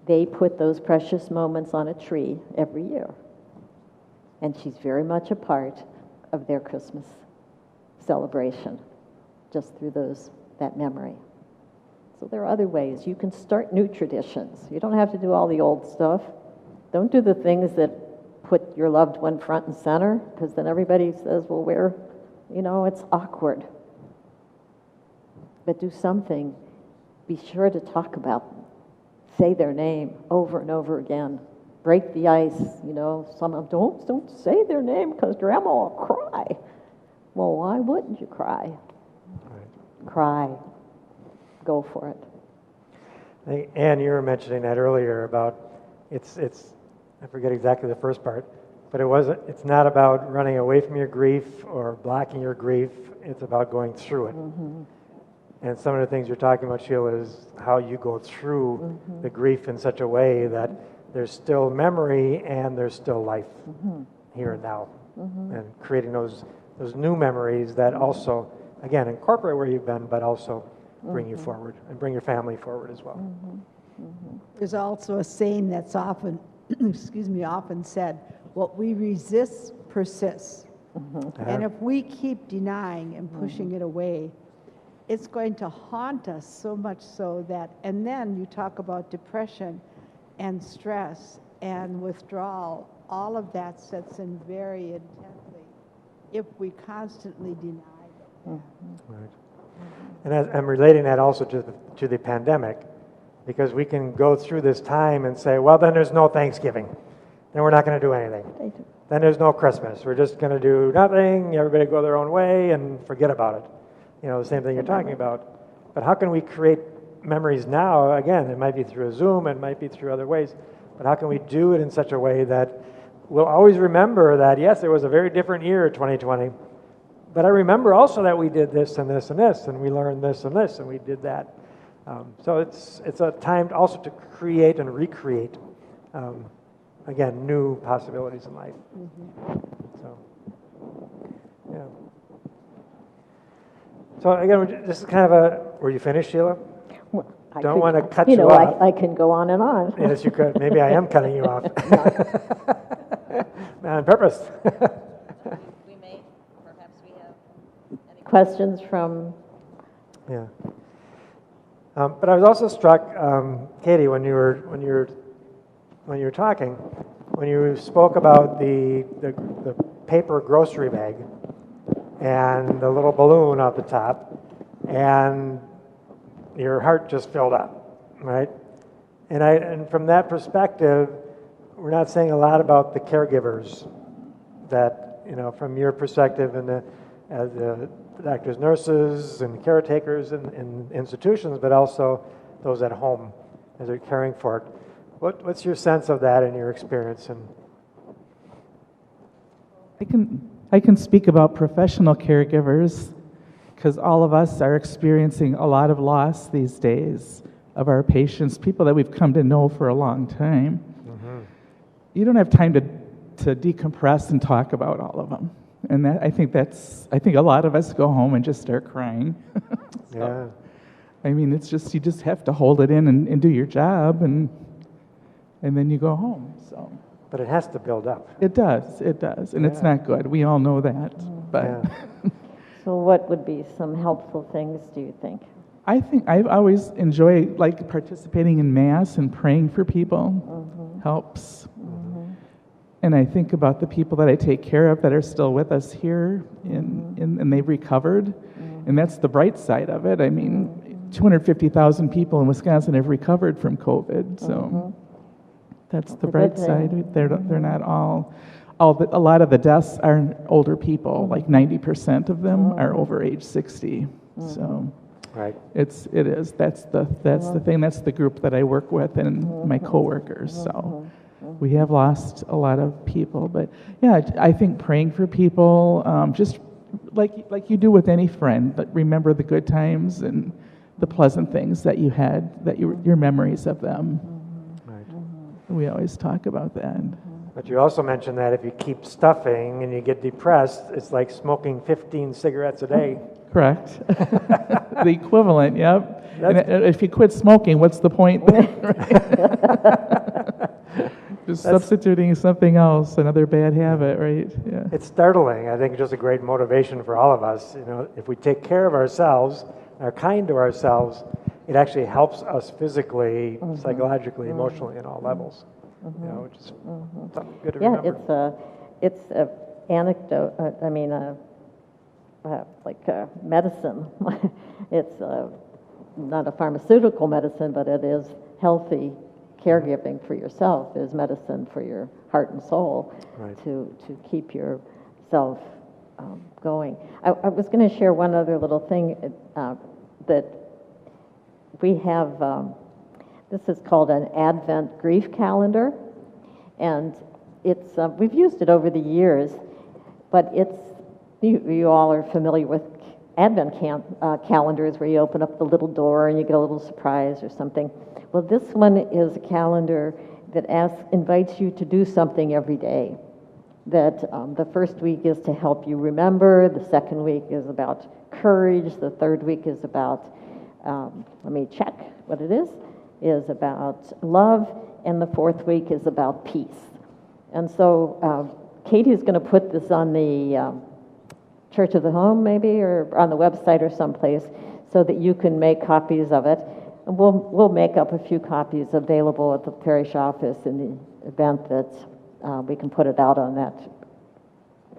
they put those precious moments on a tree every year. And she's very much a part of their Christmas celebration, just through that memory. So there are other ways. You can start new traditions. You don't have to do all the old stuff. Don't do the things that put your loved one front and center, because then everybody says, well, it's awkward. But do something. Be sure to talk about them. Say their name over and over again. Break the ice. Some of them don't say their name because Grandma will cry. Well, why wouldn't you cry? Right. Cry. Go for it. Anne, you were mentioning that earlier about it's I forget exactly the first part, but it's not about running away from your grief or blocking your grief. It's about going through it. Mm-hmm. And some of the things you're talking about, Sheila, is how you go through the grief in such a way that there's still memory and there's still life here and now. And creating those new memories that also, again, incorporate where you've been, but also bring you forward and bring your family forward as well. There's also a saying that's often, often said, what we resist persists. And if we keep denying and pushing it away, it's going to haunt us so much so that, and then you talk about depression and stress and withdrawal, all of that sets in very intensely if we constantly deny them. Right. And I'm relating that also to the pandemic, because we can go through this time and say, well, then there's no Thanksgiving. Then we're not going to do anything. Then there's no Christmas. We're just going to do nothing. Everybody go their own way and forget about it. The same thing you're talking about. But how can we create memories now? Again, it might be through a Zoom, it might be through other ways. But how can we do it in such a way that we'll always remember that, yes, it was a very different year, 2020, but I remember also that we did this and this and this, and we learned this and this, and we did that. So it's a time also to create and recreate, again, new possibilities in life. So, yeah. So again, this is kind of were you finished, Sheila? Well, Don't want to cut you off. I can go on and on. Yes, you could. Maybe I am cutting you off. On purpose. Perhaps we have any questions from... Yeah. But I was also struck, Katie, when you were talking, when you spoke about the paper grocery bag and the little balloon at the top, and your heart just filled up, right? And from that perspective, we're not saying a lot about the caregivers that, from your perspective and as the doctors, nurses, and caretakers in institutions, but also those at home as they're caring for it. What's your sense of that in your experience? And I can speak about professional caregivers, because all of us are experiencing a lot of loss these days of our patients, people that we've come to know for a long time. You don't have time to decompress and talk about all of them. And I think a lot of us go home and just start crying. Yeah. I mean, it's just, you just have to hold it in and do your job, and then you go home, so. But it has to build up. It does, and it's not good. We all know that, but. Yeah. So what would be some helpful things, do you think? I think I've always enjoyed participating in Mass and praying for people. Helps. And I think about the people that I take care of that are still with us here, and they've recovered. And that's the bright side of it. I mean, 250,000 people in Wisconsin have recovered from COVID, so that's the bright side. They're not all a lot of the deaths are older people. Like 90% of them are over age 60. So. Right. It is. That's the thing. That's the group that I work with and my coworkers. So we have lost a lot of people, but yeah, I think praying for people, just like you do with any friend, but remember the good times and the pleasant things that you had, that your memories of them. Right. We always talk about that. But you also mentioned that if you keep stuffing and you get depressed, it's like smoking 15 cigarettes a day. Correct. The equivalent, yep. And if you quit smoking, what's the point then? Just substituting something else, another bad habit, right? Yeah. It's startling. I think it's just a great motivation for all of us. You know, if we take care of ourselves, are kind to ourselves, it actually helps us physically, psychologically, emotionally, in all levels. You know, which is something good to remember. It's a anecdote. Medicine. It's not a pharmaceutical medicine, but it is healthy caregiving for yourself is medicine for your heart and soul, right, to keep yourself going. I was going to share one other little thing that we have. This is called an Advent grief calendar, and it's we've used it over the years, but it's you all are familiar with Advent calendars where you open up the little door and you get a little surprise or something. Well, this one is a calendar that invites you to do something every day. That the first week is to help you remember, the second week is about courage, the third week is about, let me check what it is about love, and the fourth week is about peace. And so Katie is going to put this on the Church of the Home, maybe, or on the website or someplace, so that you can make copies of it. And we'll make up a few copies available at the parish office in the event that we can put it out on that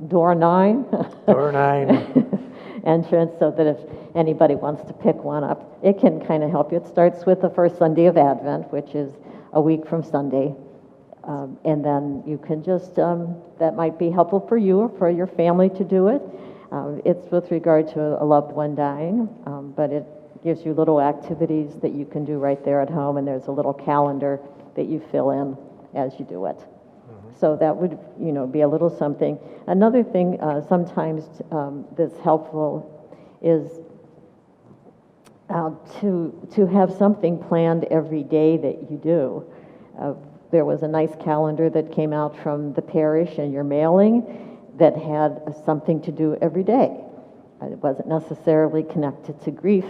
door 9. Door 9. Entrance, so that if anybody wants to pick one up, it can kind of help you. It starts with the first Sunday of Advent, which is a week from Sunday. And then you can just, that might be helpful for you or for your family to do it. It's with regard to a loved one dying, but it gives you little activities that you can do right there at home, and there's a little calendar that you fill in as you do it. So that would, be a little something. Another thing sometimes that's helpful is to have something planned every day that you do. There was a nice calendar that came out from the parish and your mailing that had something to do every day. It wasn't necessarily connected to grief,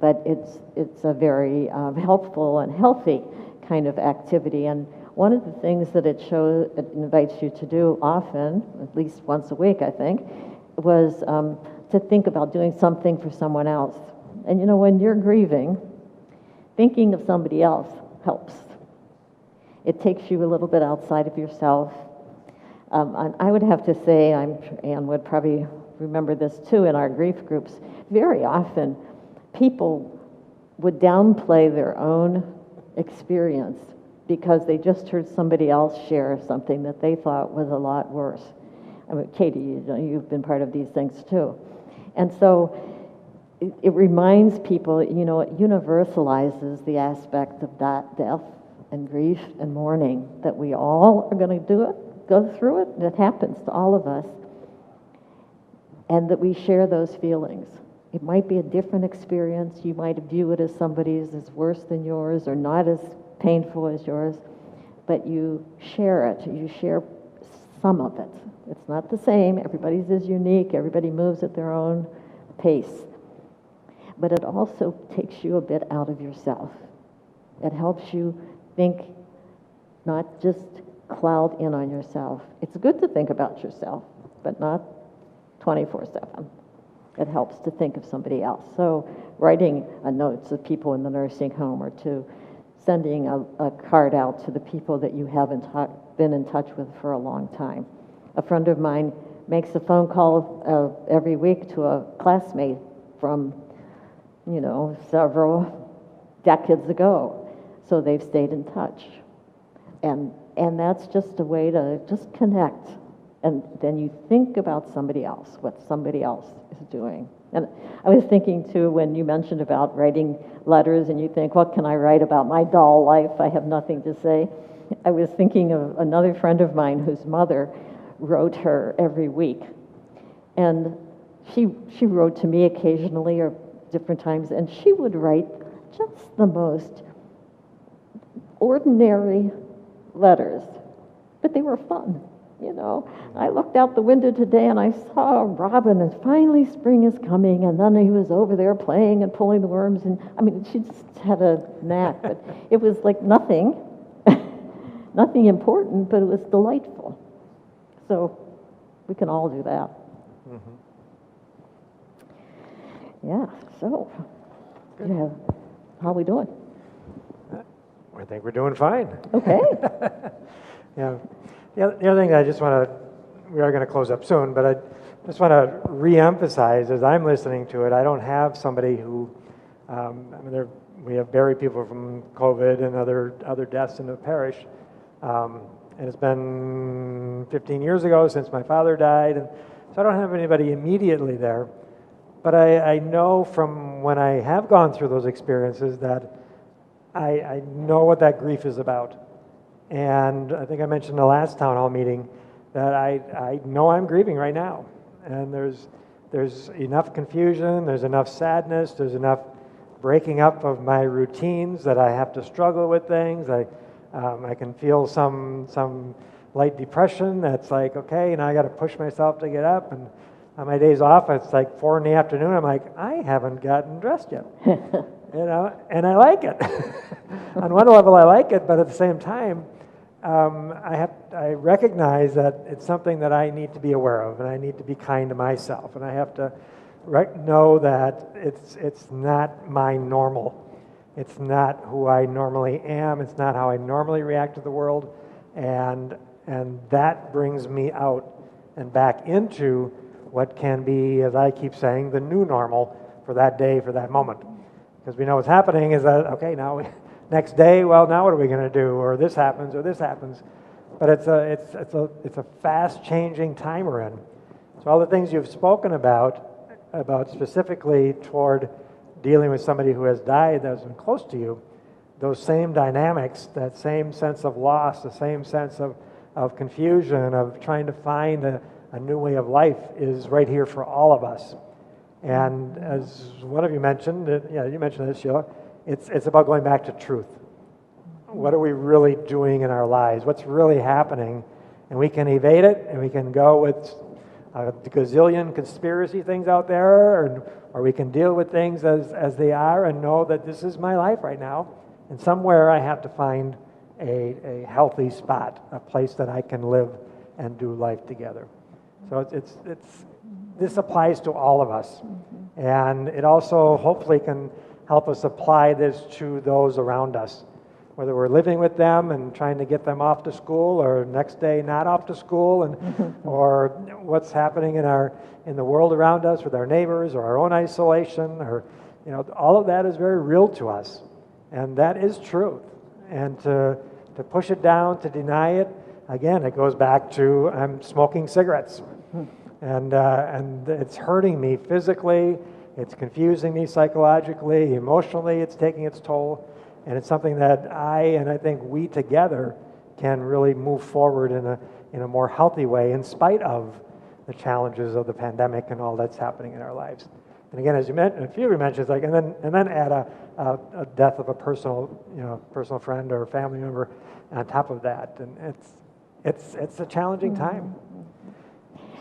but it's a very helpful and healthy kind of activity. And one of the things that it invites you to do often, at least once a week, I think, was to think about doing something for someone else. And when you're grieving, thinking of somebody else helps. It takes you a little bit outside of yourself. And I would have to say, Anne would probably remember this too in our grief groups, very often people would downplay their own experience because they just heard somebody else share something that they thought was a lot worse. I mean, Katie, you've been part of these things too. And so it reminds people, it universalizes the aspect of that death and grief and mourning, that we all are going to go through it, and it happens to all of us, and that we share those feelings. It might be a different experience. You might view it as somebody's as worse than yours or not as painful as yours, but you share it. You share some of it. It's not the same. Everybody's is unique. Everybody moves at their own pace. But it also takes you a bit out of yourself. It helps you think, not just cloud in on yourself. It's good to think about yourself, but not 24/7. It helps to think of somebody else. So writing a note to people in the nursing home, or to sending a card out to the people that you haven't been in touch with for a long time. A friend of mine makes a phone call every week to a classmate from, several decades ago. So they've stayed in touch. And that's just a way to just connect. And then you think about somebody else, what somebody else is doing. And I was thinking, too, when you mentioned about writing letters, and you think, what can I write about my dull life? I have nothing to say. I was thinking of another friend of mine whose mother wrote her every week. And she wrote to me occasionally, or different times, and she would write just the most ordinary letters, but they were fun. I looked out the window today and I saw a robin, and finally spring is coming, and then he was over there playing and pulling the worms, and she just had a knack, but it was like nothing important, but it was delightful. So we can all do that. Mm-hmm. Yeah, so how are we doing? I think we're doing fine. Okay. Yeah. The other thing that we are going to close up soon, but I just want to re-emphasize, as I'm listening to it, I don't have somebody who, we have buried people from COVID and other deaths in the parish, and it's been 15 years ago since my father died, and so I don't have anybody immediately there. But I know from when I have gone through those experiences that I know what that grief is about. And I think I mentioned in the last town hall meeting that I know I'm grieving right now. And there's enough confusion, there's enough sadness, there's enough breaking up of my routines that I have to struggle with things. I can feel some light depression that's like, okay, I got to push myself to get up. And on my days off, it's like 4 in the afternoon. I'm like, I haven't gotten dressed yet. And I like it. On one level, I like it, but at the same time, I recognize that it's something that I need to be aware of, and I need to be kind to myself, and I have to know that it's not my normal. It's not who I normally am. It's not how I normally react to the world, and that brings me out and back into what can be, as I keep saying, the new normal for that day, for that moment. Because we know what's happening is that, okay, next day, well, now what are we going to do? Or this happens, or this happens. But it's a fast-changing time we're in. So all the things you've spoken about specifically toward dealing with somebody who has died that's been close to you, those same dynamics, that same sense of loss, the same sense of confusion, of trying to find a new way of life is right here for all of us. And as one of you mentioned, you mentioned this, Sheila, it's about going back to truth. What are we really doing in our lives? What's really happening? And we can evade it, and we can go with a gazillion conspiracy things out there, or we can deal with things as they are and know that this is my life right now. And somewhere I have to find a healthy spot, a place that I can live and do life together. So this applies to all of us. And it also hopefully can help us apply this to those around us, whether we're living with them and trying to get them off to school, or next day not off to school, and or what's happening in the world around us with our neighbors, or our own isolation, or all of that is very real to us, and that is truth. And to push it down, to deny it, again, it goes back to I'm smoking cigarettes. And it's hurting me physically, it's confusing me psychologically, emotionally, it's taking its toll. And it's something that I think we together can really move forward in a more healthy way in spite of the challenges of the pandemic and all that's happening in our lives. And again, as you mentioned, a few of you mentioned, like, and then add a death of a personal friend or family member on top of that. And it's a challenging time.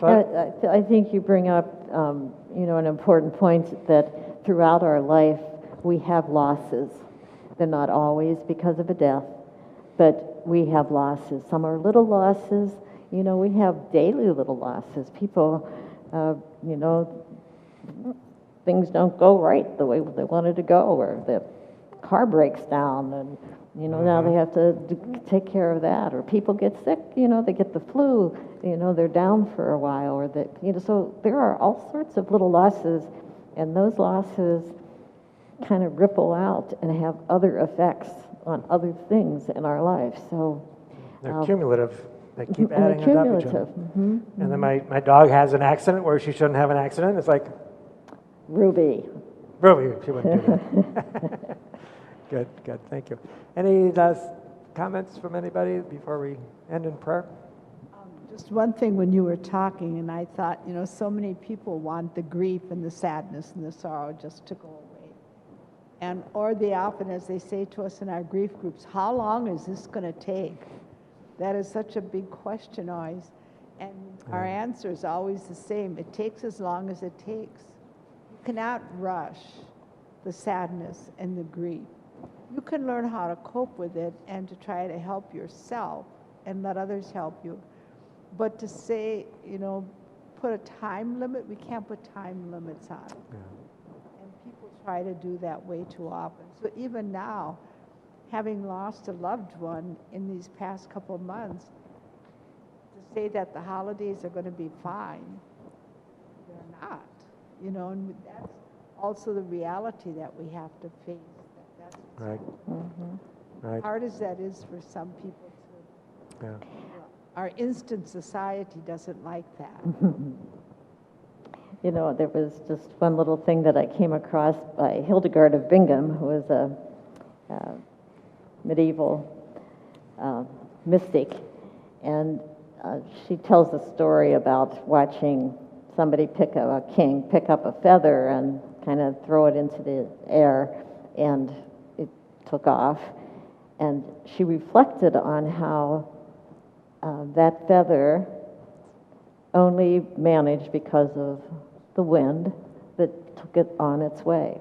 So I think you bring up, an important point that throughout our life we have losses. They're not always because of a death, but we have losses. Some are little losses. We have daily little losses. People, things don't go right the way they wanted to go, or the car breaks down, and now they have to take care of that. Or people get sick, they get the flu, they're down for a while, or that, so there are all sorts of little losses, and those losses kind of ripple out and have other effects on other things in our life. So they're cumulative. They keep and adding they're up each cumulative. other. And then my dog has an accident where she shouldn't have an accident. It's like, Ruby. Ruby, she wouldn't do that. Good, thank you. Any comments from anybody before we end in prayer? Just one thing when you were talking, and I thought, so many people want the grief and the sadness and the sorrow just to go away. Or they often, as they say to us in our grief groups, how long is this going to take? That is such a big question always. And our answer is always the same. It takes as long as it takes. You cannot rush the sadness and the grief. You can learn how to cope with it and to try to help yourself and let others help you. But to say, put a time limit, we can't put time limits on it. Yeah. And people try to do that way too often. So even now, having lost a loved one in these past couple of months, to say that the holidays are going to be fine, they're not. And that's also the reality that we have to face. That's Right. Right. hard as that is for some people to. Yeah. Our instant society doesn't like that. There was just one little thing that I came across by Hildegard of Bingen, who was a medieval mystic, and she tells a story about watching somebody pick up a feather and kind of throw it into the air, and it took off. And she reflected on how that feather only managed because of the wind that took it on its way,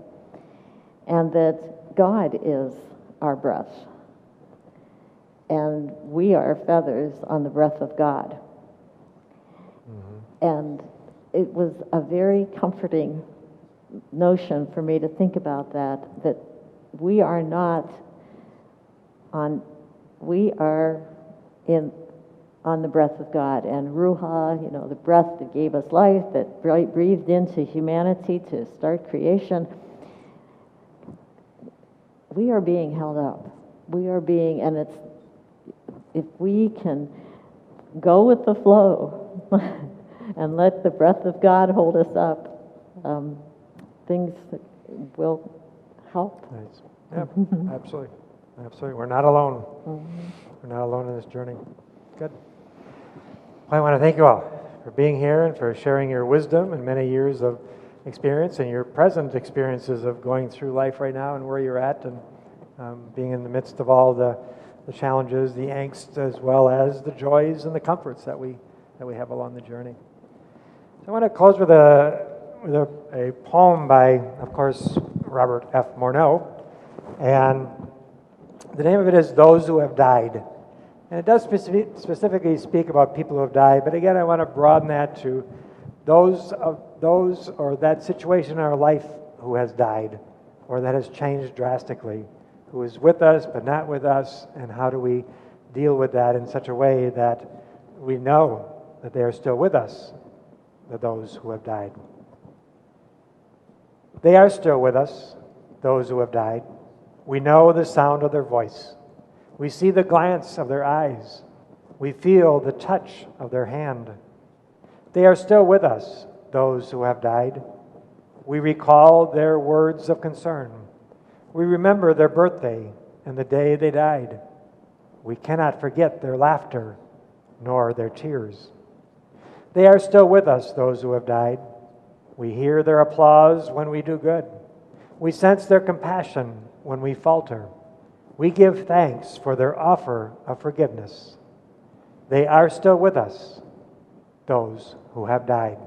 and that God is our breath, and we are feathers on the breath of God. And it was a very comforting notion for me to think about that we are not on, we are on the breath of God, and Ruha, the breath that gave us life, that breathed into humanity to start creation. We are being held up. And it's, if we can go with the flow and let the breath of God hold us up, things will help. Nice. Yep, absolutely. Absolutely. We're not alone. We're not alone in this journey. Good. Well, I want to thank you all for being here and for sharing your wisdom and many years of experience and your present experiences of going through life right now and where you're at, and being in the midst of all the challenges, the angst, as well as the joys and the comforts that we have along the journey. So I want to close with a poem by, of course, Robert F. Morneau, and the name of it is "Those Who Have Died." And it does specifically speak about people who have died, but again, I want to broaden that to those or that situation in our life who has died or that has changed drastically, who is with us but not with us, and how do we deal with that in such a way that we know that they are still with us, those who have died. They are still with us, those who have died. We know the sound of their voice. We see the glance of their eyes. We feel the touch of their hand. They are still with us, those who have died. We recall their words of concern. We remember their birthday and the day they died. We cannot forget their laughter, nor their tears. They are still with us, those who have died. We hear their applause when we do good. We sense their compassion when we falter. We give thanks for their offer of forgiveness. They are still with us, those who have died.